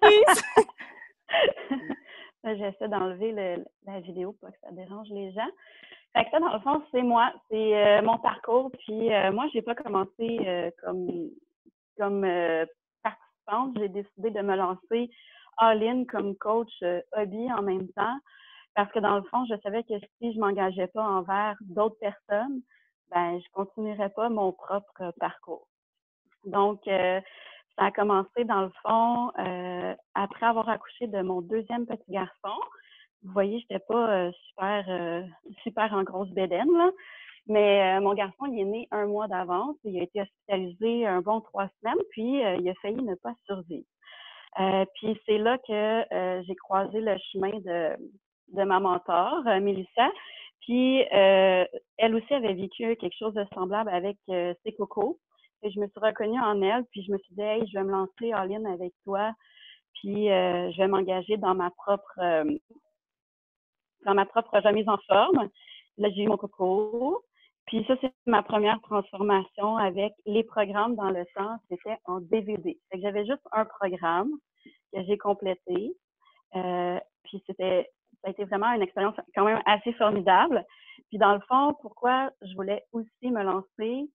Speaker 4: J'essaie d'enlever la vidéo pour que ça dérange les gens. Fait que ça, dans le fond, c'est moi, c'est mon parcours. Puis moi, j'ai pas commencé comme participante. J'ai décidé de me lancer all-in comme coach hobby en même temps. Parce que dans le fond, je savais que si je m'engageais pas envers d'autres personnes, ben je continuerais pas mon propre parcours. Donc, ça a commencé dans le fond après avoir accouché de mon deuxième petit garçon. Vous voyez, j'étais pas super en grosse bédaine, là. Mais mon garçon, il est né 1 mois d'avance. Il a été hospitalisé un bon 3 semaines, puis il a failli ne pas survivre. Puis c'est là que j'ai croisé le chemin de ma mentor, Mélissa. Puis elle aussi avait vécu quelque chose de semblable avec ses cocos. Et je me suis reconnue en elle, puis je me suis dit, hey, je vais me lancer en ligne avec toi, puis je vais m'engager dans ma propre remise en forme. Là, j'ai eu mon coco. Puis ça, c'est ma première transformation avec les programmes dans le temps. C'était en DVD. Fait que j'avais juste un programme que j'ai complété. Puis ça a été vraiment une expérience quand même assez formidable. Puis dans le fond, pourquoi je voulais aussi me lancer,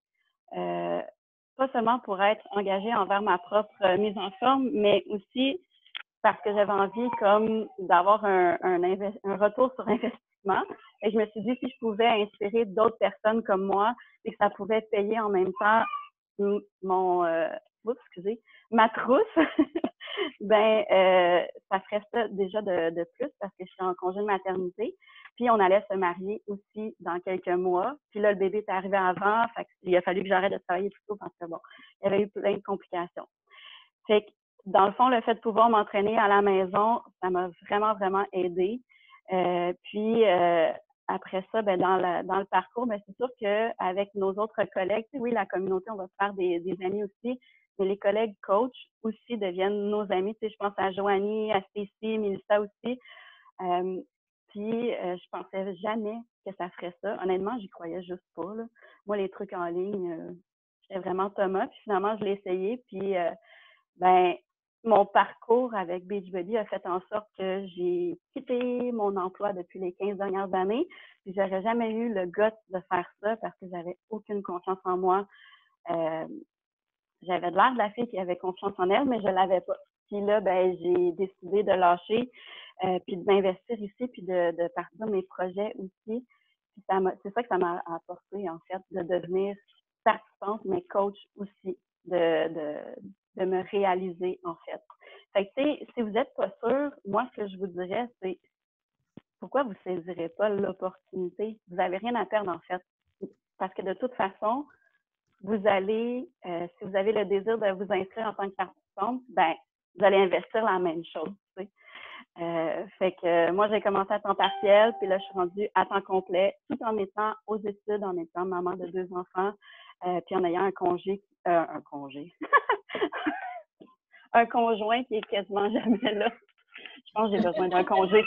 Speaker 4: pas seulement pour être engagée envers ma propre mise en forme, mais aussi parce que j'avais envie comme d'avoir un retour sur investissement. Et je me suis dit, si je pouvais inspirer d'autres personnes comme moi et que ça pouvait payer en même temps ma trousse, ben ça ferait ça déjà de plus parce que je suis en congé de maternité. Puis on allait se marier aussi dans quelques mois. Puis là, le bébé est arrivé avant, fait qu'il a fallu que j'arrête de travailler plus tôt parce que bon, il y avait eu plein de complications. Fait que dans le fond, le fait de pouvoir m'entraîner à la maison, ça m'a vraiment, vraiment aidée. Puis après ça, ben dans le parcours, ben c'est sûr qu'avec nos autres collègues, oui, la communauté, on va se faire des amis aussi, mais les collègues coachs aussi deviennent nos amis. Tu sais, je pense à Joanie, à Stacy, Mélissa aussi. Puis je pensais jamais que ça ferait ça. Honnêtement, j'y croyais juste pas, là. Moi, les trucs en ligne, j'étais vraiment Thomas. Puis finalement, je l'ai essayé. Puis ben mon parcours avec Beachbody a fait en sorte que j'ai quitté mon emploi depuis les 15 dernières années. Puis j'aurais jamais eu le guts de faire ça parce que j'avais aucune confiance en moi. J'avais de l'air de la fille qui avait confiance en elle, mais je l'avais pas. Puis là, ben, j'ai décidé de lâcher, puis d'investir ici, puis de partir mes projets aussi. Puis c'est ça que ça m'a apporté, en fait, de devenir participante, mais coach aussi, de me réaliser, en fait. Fait que, tu sais, si vous n'êtes pas sûr, moi, ce que je vous dirais, c'est pourquoi vous ne saisirez pas l'opportunité? Vous n'avez rien à perdre, en fait. Parce que de toute façon, vous allez, si vous avez le désir de vous inscrire en tant que participante, ben, vous allez investir la même chose. Tu sais. Fait que moi, j'ai commencé à temps partiel, puis là, je suis rendue à temps complet, tout en étant aux études, en étant maman de 2 enfants, puis en ayant un congé, un conjoint qui est quasiment jamais là. Je pense que j'ai besoin d'un congé.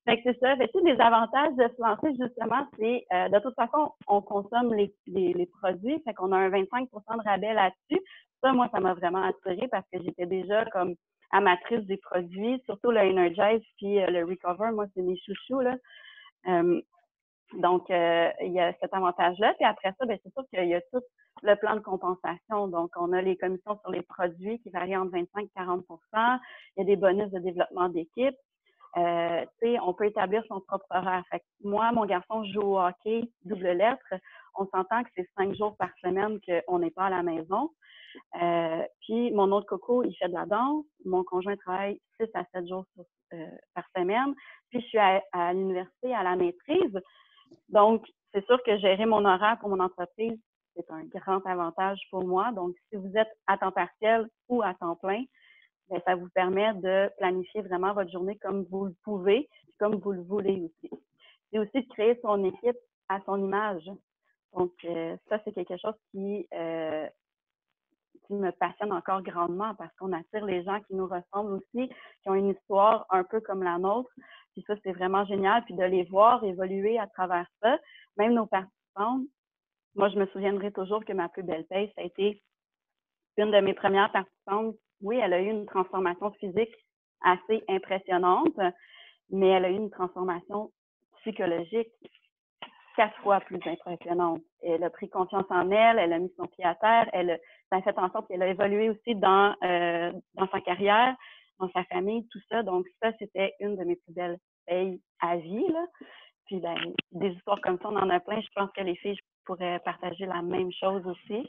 Speaker 4: Fait que c'est ça. Fait que des avantages de se lancer, justement, c'est de toute façon, on consomme les produits, fait qu'on a un 25 de rabais là-dessus. Ça, moi, ça m'a vraiment attirée parce que j'étais déjà comme amatrice des produits, surtout le Energize puis le Recover. Moi, c'est mes chouchous, là. Donc, il y a cet avantage-là. Puis après ça, ben, c'est sûr qu'il y a tout le plan de compensation. Donc, on a les commissions sur les produits qui varient entre 25 et 40 Il y a des bonus de développement d'équipe. On peut établir son propre horaire. Fait que moi, mon garçon joue au hockey, double lettre. On s'entend que c'est 5 jours par semaine qu'on n'est pas à la maison. Puis mon autre coco, il fait de la danse. Mon conjoint travaille 6 à 7 jours par semaine. Puis je suis à l'université, à la maîtrise. Donc, c'est sûr que gérer mon horaire pour mon entreprise, c'est un grand avantage pour moi. Donc, si vous êtes à temps partiel ou à temps plein, bien, ça vous permet de planifier vraiment votre journée comme vous le pouvez, comme vous le voulez aussi. C'est aussi de créer son équipe à son image. Donc, ça, c'est quelque chose qui me passionne encore grandement parce qu'on attire les gens qui nous ressemblent aussi, qui ont une histoire un peu comme la nôtre. Puis ça, c'est vraiment génial. Puis de les voir évoluer à travers ça, même nos participantes. Moi, je me souviendrai toujours que ma plus belle paye, ça a été une de mes premières participantes. Oui, elle a eu une transformation physique assez impressionnante, mais elle a eu une transformation psychologique 4 fois plus impressionnante. Elle a pris confiance en elle, elle a mis son pied à terre, ça a fait en sorte qu'elle a évolué aussi dans sa carrière, dans sa famille, tout ça. Donc ça, c'était une de mes plus belles payes à vie, là. Puis ben, des histoires comme ça, on en a plein. Je pense que les filles pourraient partager la même chose aussi.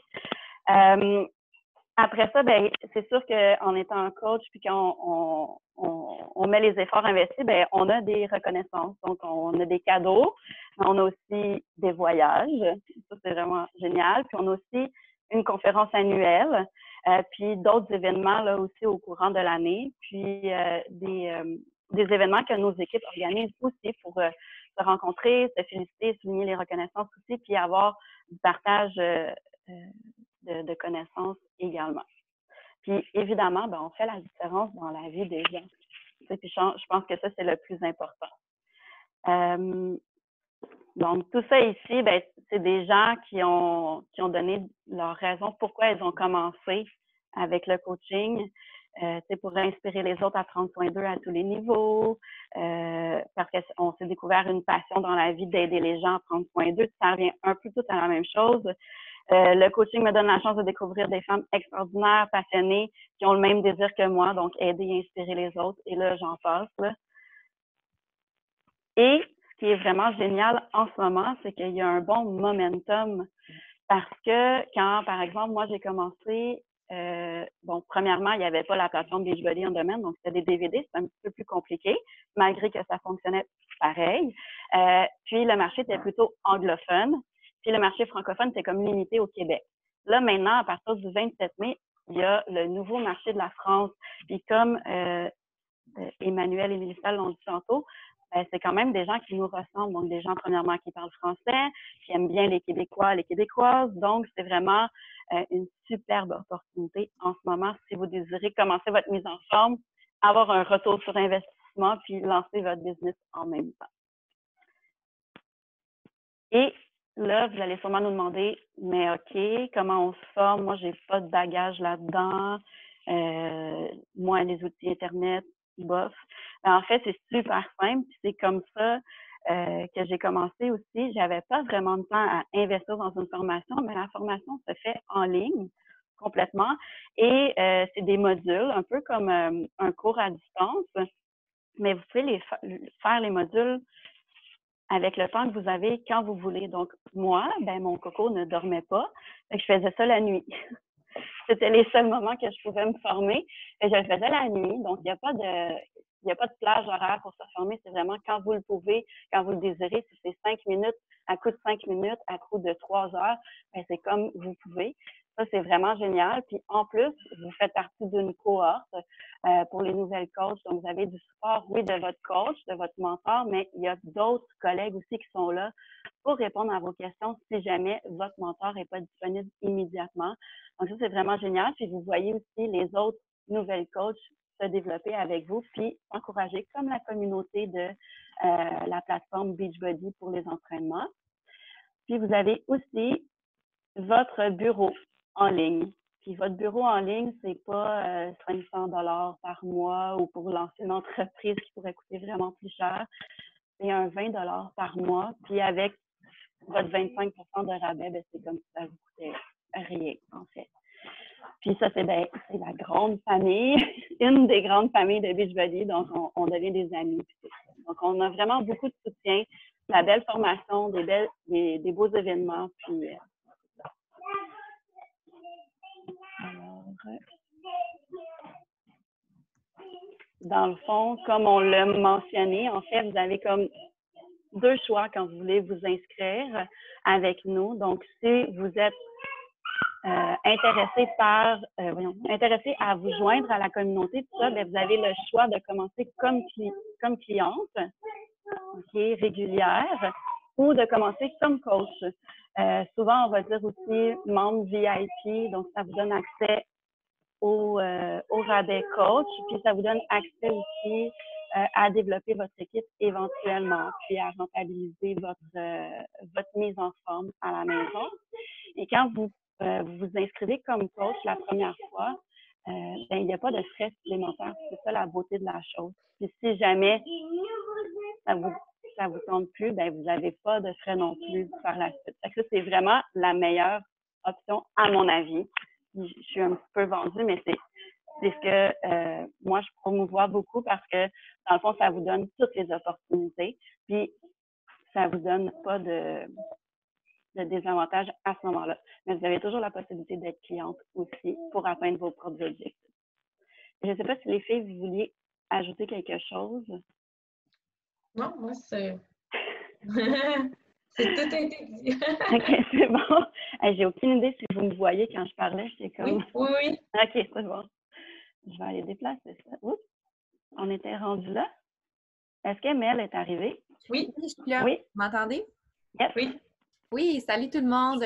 Speaker 4: Après ça, ben, c'est sûr qu'en étant coach puis qu'on met les efforts investis, ben, on a des reconnaissances. Donc, on a des cadeaux. On a aussi des voyages. Ça, c'est vraiment génial. Puis, on a aussi une conférence annuelle. Puis, d'autres événements, là, aussi au courant de l'année. Puis, des événements que nos équipes organisent aussi pour se rencontrer, se féliciter, souligner les reconnaissances aussi, puis avoir du partage de connaissances également. Puis évidemment, ben, on fait la différence dans la vie des gens. Puis je pense que ça, c'est le plus important. Donc, tout ça ici, ben, c'est des gens qui ont donné leur raison pourquoi ils ont commencé avec le coaching. Pour inspirer les autres à prendre soin d'eux à tous les niveaux, parce qu'on s'est découvert une passion dans la vie d'aider les gens à prendre soin d'eux. Ça revient un peu tout à la même chose. Le coaching me donne la chance de découvrir des femmes extraordinaires, passionnées, qui ont le même désir que moi, donc aider et inspirer les autres. Et là, j'en passe. Là. Et ce qui est vraiment génial en ce moment, c'est qu'il y a un bon momentum. Parce que quand, par exemple, moi, j'ai commencé, premièrement, il n'y avait pas la plateforme Beachbody on Demand, donc c'était des DVD, c'était un petit peu plus compliqué, malgré que ça fonctionnait pareil. Puis le marché était plutôt anglophone. Puis le marché francophone, c'est comme limité au Québec. Là, maintenant, à partir du 27 mai, il y a le nouveau marché de la France. Puis comme Emmanuel et Mélissa l'ont dit tantôt, c'est quand même des gens qui nous ressemblent. Donc, des gens, premièrement, qui parlent français, qui aiment bien les Québécois, les Québécoises. Donc, c'est vraiment une superbe opportunité en ce moment si vous désirez commencer votre mise en forme, avoir un retour sur investissement, puis lancer votre business en même temps. Et là, vous allez sûrement nous demander, mais OK, comment on se forme? Moi, j'ai pas de bagage là-dedans. Moi, les outils Internet, bof. En fait, c'est super simple. C'est comme ça que j'ai commencé aussi. J'avais pas vraiment de temps à investir dans une formation, mais la formation se fait en ligne complètement. Et c'est des modules, un peu comme un cours à distance, mais vous pouvez faire les modules avec le temps que vous avez quand vous voulez. Donc, moi, ben mon coco ne dormait pas. Fait que je faisais ça la nuit. C'était les seuls moments que je pouvais me former. Et je le faisais la nuit. Donc, il n'y a pas de plage horaire pour se former. C'est vraiment quand vous le pouvez, quand vous le désirez. Si c'est 5 minutes, à coup de 5 minutes, à coup de 3 heures, ben, c'est comme vous pouvez. Ça, c'est vraiment génial. Puis, en plus, vous faites partie d'une cohorte pour les nouvelles coachs. Donc, vous avez du support, oui, de votre coach, de votre mentor, mais il y a d'autres collègues aussi qui sont là pour répondre à vos questions si jamais votre mentor n'est pas disponible immédiatement. Donc, ça, c'est vraiment génial. Puis, vous voyez aussi les autres nouvelles coachs se développer avec vous, puis encourager comme la communauté de la plateforme Beachbody pour les entraînements. Puis, vous avez aussi votre bureau en ligne. Puis, votre bureau en ligne, c'est pas 500 $ par mois ou pour lancer une entreprise qui pourrait coûter vraiment plus cher. C'est un 20 $ par mois. Puis, avec votre 25 % de rabais, ben, c'est comme si ça vous coûtait rien, en fait. Puis ça, c'est la grande famille, une des grandes familles de Beachbody, donc on devient des amis. Donc, on a vraiment beaucoup de soutien, la belle formation, des beaux événements, puis alors, dans le fond, comme on l'a mentionné, en fait, vous avez comme 2 choix quand vous voulez vous inscrire avec nous. Donc, si vous êtes intéressé à vous joindre à la communauté, tout ça, bien, vous avez le choix de commencer comme cliente, okay, régulière, ou de commencer comme coach. Souvent, on va dire aussi membre VIP, donc ça vous donne accès au rabais coach, puis ça vous donne accès aussi à développer votre équipe éventuellement, puis à rentabiliser votre mise en forme à la maison. Et quand vous vous inscrivez comme coach la première fois, ben, il n'y a pas de frais supplémentaires. C'est ça la beauté de la chose. Puis si jamais ça vous tente plus, ben, vous n'avez pas de frais non plus par la suite. Fait que ça, c'est vraiment la meilleure option, à mon avis. Je suis un petit peu vendue, mais c'est ce que moi, je promouvois beaucoup parce que, dans le fond, ça vous donne toutes les opportunités. Puis, ça vous donne pas de désavantages à ce moment-là. Mais vous avez toujours la possibilité d'être cliente aussi pour atteindre vos propres objectifs. Je ne sais pas si les filles, vous vouliez ajouter quelque chose.
Speaker 2: Non, moi, c'est... c'est tout été dit.
Speaker 4: OK, c'est bon. J'ai aucune idée si vous me voyez quand je parlais. C'est comme...
Speaker 2: Oui.
Speaker 4: OK, c'est bon. Je vais aller déplacer ça. Oups, on était rendu là. Est-ce qu'Emelle est arrivée?
Speaker 6: Oui, je suis là.
Speaker 4: Oui.
Speaker 6: Vous m'entendez?
Speaker 4: Yes.
Speaker 2: Oui.
Speaker 6: Oui, salut tout le monde.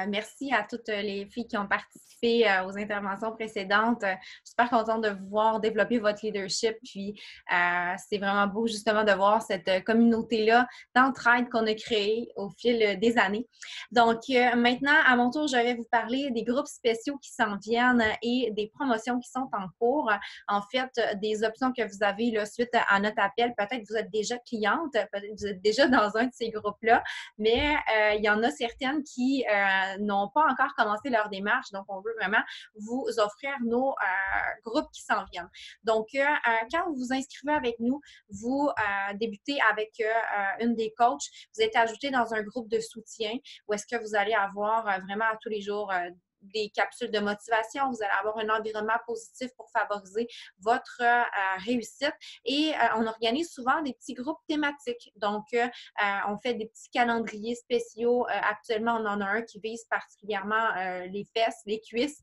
Speaker 6: Merci à toutes les filles qui ont participé aux interventions précédentes. Super contente de vous voir développer votre leadership. Puis, c'est vraiment beau justement de voir cette communauté-là d'entraide qu'on a créée au fil des années. Donc, maintenant, à mon tour, je vais vous parler des groupes spéciaux qui s'en viennent et des promotions qui sont en cours. En fait, des options que vous avez là, suite à notre appel. Peut-être que vous êtes déjà cliente, peut-être que vous êtes déjà dans un de ces groupes-là, mais il y en a certaines qui n'ont pas encore commencé leur démarche. Donc, on veut vraiment vous offrir nos groupes qui s'en viennent. Donc, quand vous vous inscrivez avec nous, vous débutez avec une des coachs. Vous êtes ajouté dans un groupe de soutien où est-ce que vous allez avoir vraiment à tous les jours des capsules de motivation. Vous allez avoir un environnement positif pour favoriser votre réussite. Et on organise souvent des petits groupes thématiques. Donc, on fait des petits calendriers spéciaux. Actuellement, on en a un qui vise particulièrement les fesses, les cuisses.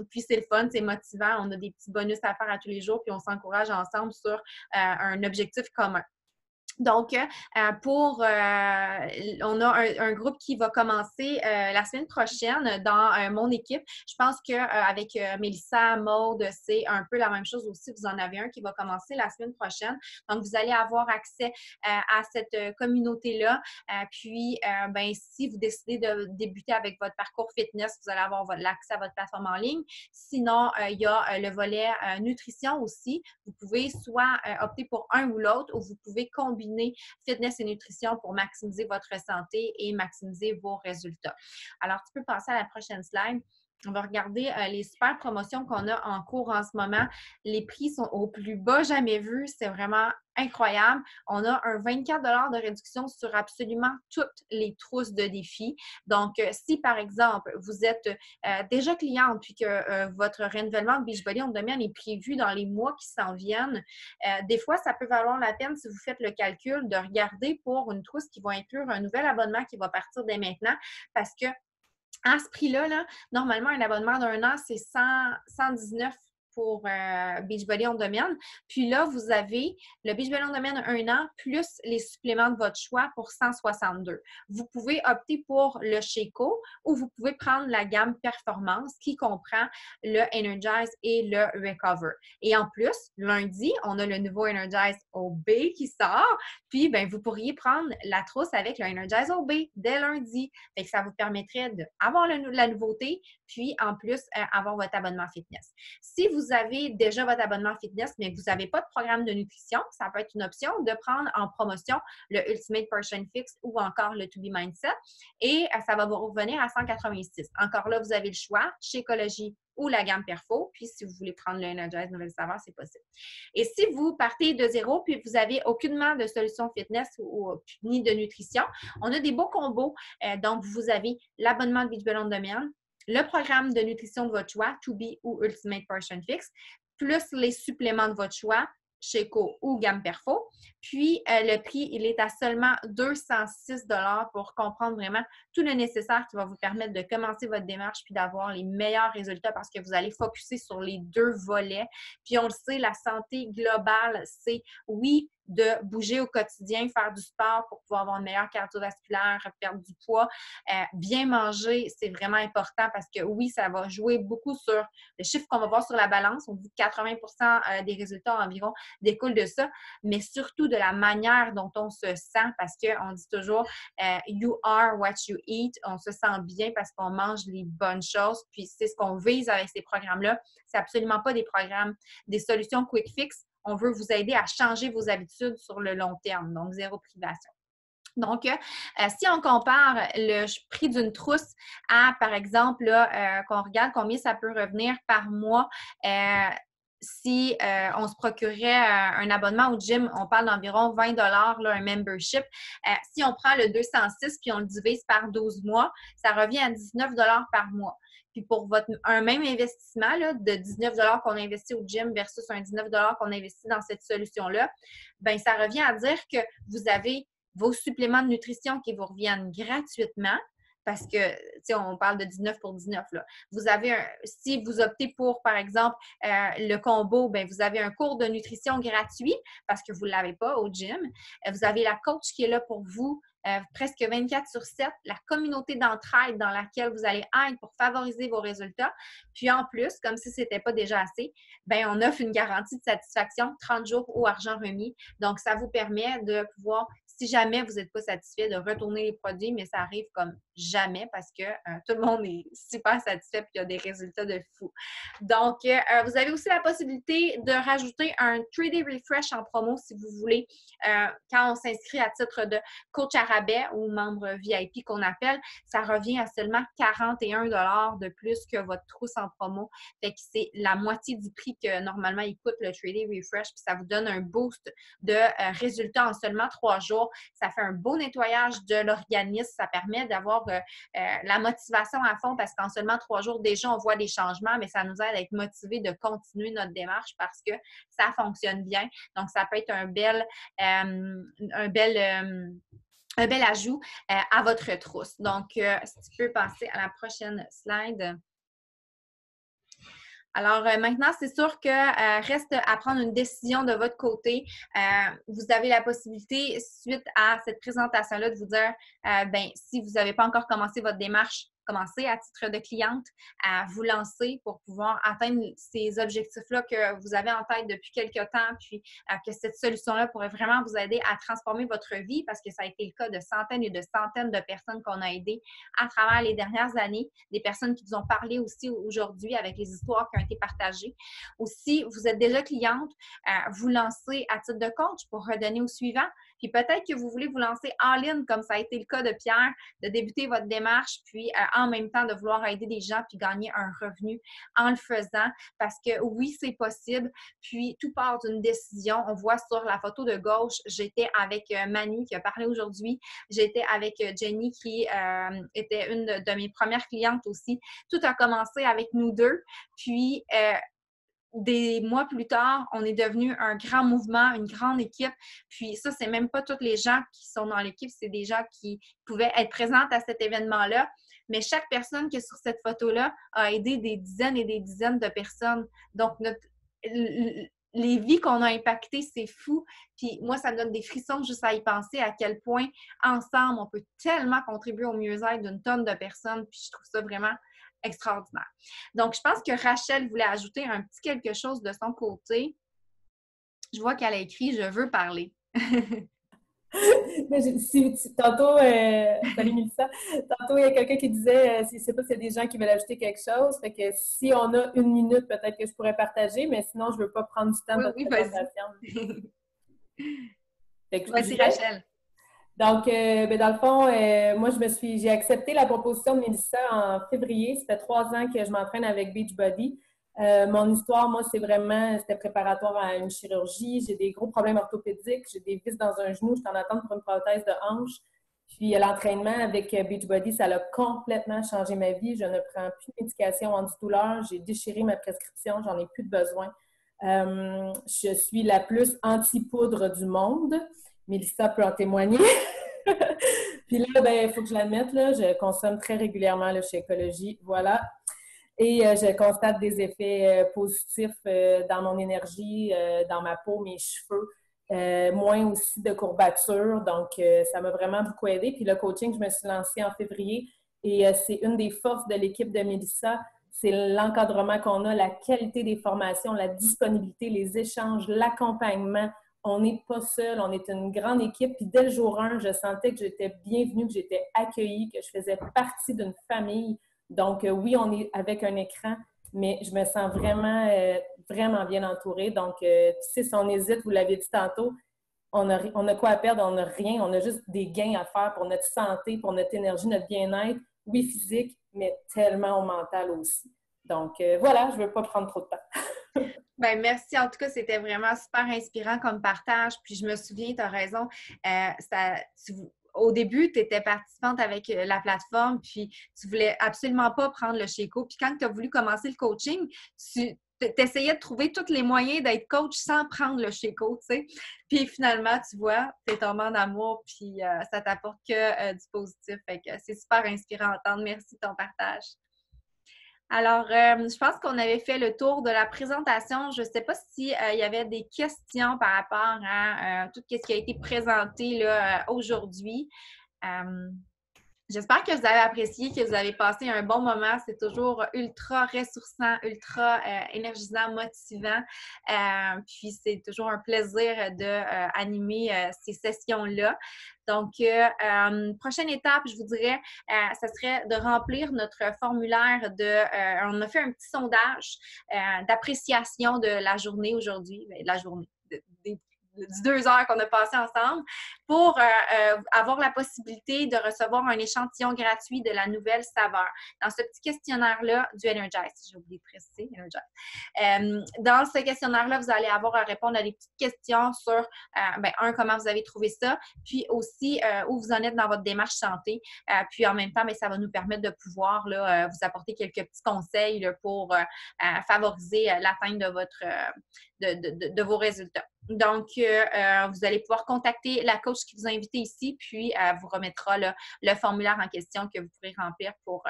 Speaker 6: Puis, c'est le fun, c'est motivant. On a des petits bonus à faire à tous les jours, puis on s'encourage ensemble sur un objectif commun. Donc, on a un groupe qui va commencer la semaine prochaine dans mon équipe. Je pense qu'avec Mélissa, Maude, c'est un peu la même chose aussi. Vous en avez un qui va commencer la semaine prochaine. Donc, vous allez avoir accès à cette communauté-là. Puis, si vous décidez de débuter avec votre parcours fitness, vous allez avoir l'accès à votre plateforme en ligne. Sinon, il y a le volet nutrition aussi. Vous pouvez soit opter pour un ou l'autre, ou vous pouvez combiner fitness et nutrition pour maximiser votre santé et maximiser vos résultats. Alors, tu peux passer à la prochaine slide. On va regarder les super promotions qu'on a en cours en ce moment. Les prix sont au plus bas jamais vu. C'est vraiment incroyable. On a un 24 $ de réduction sur absolument toutes les trousses de défis. Donc, si par exemple, vous êtes déjà cliente puis que votre renouvellement de Beachbody On Demand est prévu dans les mois qui s'en viennent, des fois, ça peut valoir la peine, si vous faites le calcul, de regarder pour une trousse qui va inclure un nouvel abonnement qui va partir dès maintenant parce que à ce prix-là, normalement, un abonnement d'un an, c'est 119 pour Beachbody On Demand. Puis là, vous avez le Beachbody On Demand un an plus les suppléments de votre choix pour 162. Vous pouvez opter pour le Shakeco ou vous pouvez prendre la gamme Performance qui comprend le Energize et le Recover. Et en plus, lundi, on a le nouveau Energize OB qui sort. Puis, vous pourriez prendre la trousse avec le Energize OB dès lundi. Fait que ça vous permettrait d'avoir la nouveauté, puis en plus, avoir votre abonnement fitness. Si vous avez déjà votre abonnement fitness, mais que vous n'avez pas de programme de nutrition, ça peut être une option de prendre en promotion le Ultimate Portion Fix ou encore le To Be Mindset et ça va vous revenir à 186. Encore là, vous avez le choix, Shakeology ou la gamme Perfo. Puis, si vous voulez prendre le Energize Nouvelle Saveur, c'est possible. Et si vous partez de zéro puis vous n'avez aucunement de solution fitness ni de nutrition, on a des beaux combos. Donc, vous avez l'abonnement de Beachbody On Demand, le programme de nutrition de votre choix, To Be ou Ultimate Portion Fix, plus les suppléments de votre choix, Shakeco ou gamme Perfo. Puis, le prix, il est à seulement 206 $ pour comprendre vraiment tout le nécessaire qui va vous permettre de commencer votre démarche puis d'avoir les meilleurs résultats parce que vous allez focuser sur les deux volets. Puis, on le sait, la santé globale, c'est oui, de bouger au quotidien, faire du sport pour pouvoir avoir une meilleure cardiovasculaire, perdre du poids. Bien manger, c'est vraiment important parce que oui, ça va jouer beaucoup sur le chiffre qu'on va voir sur la balance. On dit que 80% des résultats environ découlent de ça, mais surtout de la manière dont on se sent parce qu'on dit toujours you are what you eat. On se sent bien parce qu'on mange les bonnes choses. Puis c'est ce qu'on vise avec ces programmes-là. C'est absolument pas des programmes, des solutions quick fix. On veut vous aider à changer vos habitudes sur le long terme, donc zéro privation. Donc, si on compare le prix d'une trousse à, par exemple, qu'on regarde combien ça peut revenir par mois, si on se procurait un abonnement au gym, on parle d'environ 20 $, là, un membership. Si on prend le 206 puis on le divise par 12 mois, ça revient à 19 $ par mois. Puis pour un même investissement là, de 19 $ qu'on investit au gym versus un 19 $ qu'on investit dans cette solution-là, ça revient à dire que vous avez vos suppléments de nutrition qui vous reviennent gratuitement. Parce que, tu sais, on parle de 19 pour 19, là. Vous avez si vous optez pour, par exemple, le combo, vous avez un cours de nutrition gratuit parce que vous ne l'avez pas au gym. Vous avez la coach qui est là pour vous presque 24/7, la communauté d'entraide dans laquelle vous allez être pour favoriser vos résultats. Puis en plus, comme si ce n'était pas déjà assez, on offre une garantie de satisfaction 30 jours au argent remis. Donc, ça vous permet de pouvoir, si jamais vous n'êtes pas satisfait, de retourner les produits, mais ça arrive comme jamais parce que tout le monde est super satisfait et il y a des résultats de fou. Donc, vous avez aussi la possibilité de rajouter un 3-day refresh en promo si vous voulez quand on s'inscrit à titre de coach à rabais ou membre VIP qu'on appelle, ça revient à seulement 41 $ de plus que votre trousse en promo. Fait que c'est la moitié du prix que normalement il coûte le 3-day refresh puis ça vous donne un boost de résultats en seulement 3 jours. Ça fait un beau nettoyage de l'organisme. Ça permet d'avoir la motivation à fond parce qu'en seulement 3 jours, déjà, on voit des changements, mais ça nous aide à être motivés de continuer notre démarche parce que ça fonctionne bien. Donc, ça peut être un bel ajout à votre trousse. Donc, si tu peux passer à la prochaine slide. Alors maintenant, c'est sûr que reste à prendre une décision de votre côté. Vous avez la possibilité, suite à cette présentation-là, de vous dire, ben si vous n'avez pas encore commencé votre démarche, commencez à titre de cliente à vous lancer pour pouvoir atteindre ces objectifs-là que vous avez en tête depuis quelques temps, puis que cette solution-là pourrait vraiment vous aider à transformer votre vie parce que ça a été le cas de centaines et de centaines de personnes qu'on a aidées à travers les dernières années, des personnes qui vous ont parlé aussi aujourd'hui avec les histoires qui ont été partagées. Aussi, vous êtes déjà cliente, vous lancez à titre de coach pour redonner au suivant, puis peut-être que vous voulez vous lancer en ligne comme ça a été le cas de Pierre, de débuter votre démarche, puis en même temps de vouloir aider des gens puis gagner un revenu en le faisant parce que oui, c'est possible. Puis tout part d'une décision. On voit sur la photo de gauche, j'étais avec Manu qui a parlé aujourd'hui. J'étais avec Jenny qui était une de mes premières clientes aussi. Tout a commencé avec nous deux. Puis des mois plus tard, on est devenu un grand mouvement, une grande équipe. Puis ça, c'est même pas tous les gens qui sont dans l'équipe, c'est des gens qui pouvaient être présentes à cet événement-là. Mais chaque personne qui est sur cette photo-là a aidé des dizaines et des dizaines de personnes. Donc, les vies qu'on a impactées, c'est fou. Puis moi, ça me donne des frissons juste à y penser à quel point, ensemble, on peut tellement contribuer au mieux-être d'une tonne de personnes. Puis je trouve ça vraiment extraordinaire. Donc, je pense que Rachel voulait ajouter un petit quelque chose de son côté. Je vois qu'elle a écrit « Je veux parler ».
Speaker 7: Tantôt, salut Mélissa, tantôt il y a quelqu'un qui disait, je ne sais pas s'il y a des gens qui veulent ajouter quelque chose, fait que si on a 1 minute, peut-être que je pourrais partager, mais sinon, je ne veux pas prendre du temps de votre présentation.
Speaker 6: Vas-y, Rachel.
Speaker 7: Donc, dans le fond, moi, j'ai accepté la proposition de Mélissa en février. Ça fait 3 ans que je m'entraîne avec Beachbody. Mon histoire, moi, c'était préparatoire à une chirurgie. J'ai des gros problèmes orthopédiques. J'ai des vis dans un genou. Je suis en attente pour une prothèse de hanche. Puis, l'entraînement avec Beachbody, ça a complètement changé ma vie. Je ne prends plus de médication antidouleur. J'ai déchiré ma prescription. J'en ai plus de besoin. Je suis la plus anti-poudre du monde. Mélissa peut en témoigner. Puis là, il faut que je l'admette, je consomme très régulièrement le Shakeology. Voilà. Et je constate des effets positifs dans mon énergie, dans ma peau, mes cheveux, moins aussi de courbatures. Donc, ça m'a vraiment beaucoup aidé. Puis le coaching, je me suis lancée en février et c'est une des forces de l'équipe de Mélissa. C'est l'encadrement qu'on a, la qualité des formations, la disponibilité, les échanges, l'accompagnement. On n'est pas seul, on est une grande équipe. Puis dès le jour 1, je sentais que j'étais bienvenue, que j'étais accueillie, que je faisais partie d'une famille. Donc, oui, on est avec un écran, mais je me sens vraiment, vraiment bien entourée. Donc, si on hésite, vous l'avez dit tantôt, on a quoi à perdre, on n'a rien. On a juste des gains à faire pour notre santé, pour notre énergie, notre bien-être. Oui, physique, mais tellement au mental aussi. Donc, voilà, je ne veux pas prendre trop de temps.
Speaker 6: Bien, merci. En tout cas, c'était vraiment super inspirant comme partage. Puis, je me souviens, tu as raison, au début, tu étais participante avec la plateforme, puis tu voulais absolument pas prendre le Shakeology. Puis quand tu as voulu commencer le coaching, tu essayais de trouver tous les moyens d'être coach sans prendre le Shakeology, tu sais. Puis finalement, tu vois, tu es tombé en amour, puis ça t'apporte que du positif. Fait que c'est super inspirant à entendre. Merci de ton partage. Alors, je pense qu'on avait fait le tour de la présentation. Je ne sais pas s'il y avait des questions par rapport à tout ce qui a été présenté là, aujourd'hui. J'espère que vous avez apprécié, que vous avez passé un bon moment. C'est toujours ultra ressourçant, ultra énergisant, motivant. Puis, c'est toujours un plaisir d'animer ces sessions-là. Donc, prochaine étape, je vous dirais, ce serait de remplir notre formulaire on a fait un petit sondage d'appréciation de la journée aujourd'hui, de la journée, des 2 heures qu'on a passées ensemble pour avoir la possibilité de recevoir un échantillon gratuit de la nouvelle saveur. Dans ce petit questionnaire-là du Energize, j'ai oublié de préciser, Energize. Dans ce questionnaire-là, vous allez avoir à répondre à des petites questions sur, comment vous avez trouvé ça, puis aussi où vous en êtes dans votre démarche santé. Puis en même temps, ça va nous permettre de pouvoir là, vous apporter quelques petits conseils là, pour favoriser l'atteinte de vos résultats. Donc, vous allez pouvoir contacter la coach qui vous a invité ici, puis elle vous remettra le formulaire en question que vous pourrez remplir pour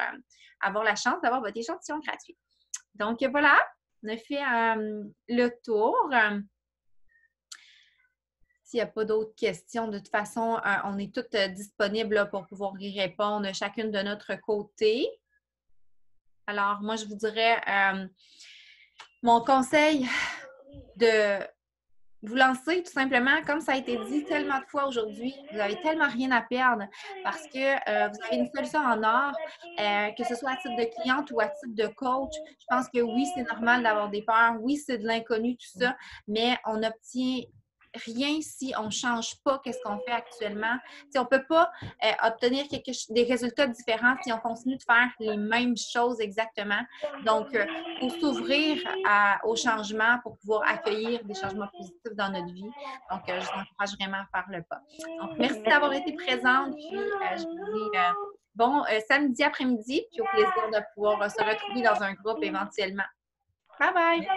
Speaker 6: avoir la chance d'avoir votre échantillon gratuit. Donc, voilà. On a fait le tour. S'il n'y a pas d'autres questions, de toute façon, on est toutes disponibles là, pour pouvoir y répondre chacune de notre côté. Alors, moi, je vous dirais mon conseil de vous lancer tout simplement, comme ça a été dit tellement de fois aujourd'hui, vous n'avez tellement rien à perdre parce que vous avez une solution en or, que ce soit à titre de cliente ou à titre de coach. Je pense que oui, c'est normal d'avoir des peurs, oui, c'est de l'inconnu, tout ça, mais on obtient rien si on ne change pas ce qu'on fait actuellement. T'sais, on ne peut pas obtenir des résultats différents si on continue de faire les mêmes choses exactement. Donc, il faut s'ouvrir au changement pour pouvoir accueillir des changements positifs dans notre vie. Donc, je vous encourage vraiment à faire le pas. Donc, merci d'avoir été présente. Puis, je vous dis bon samedi après-midi, puis au plaisir de pouvoir se retrouver dans un groupe éventuellement. Bye bye!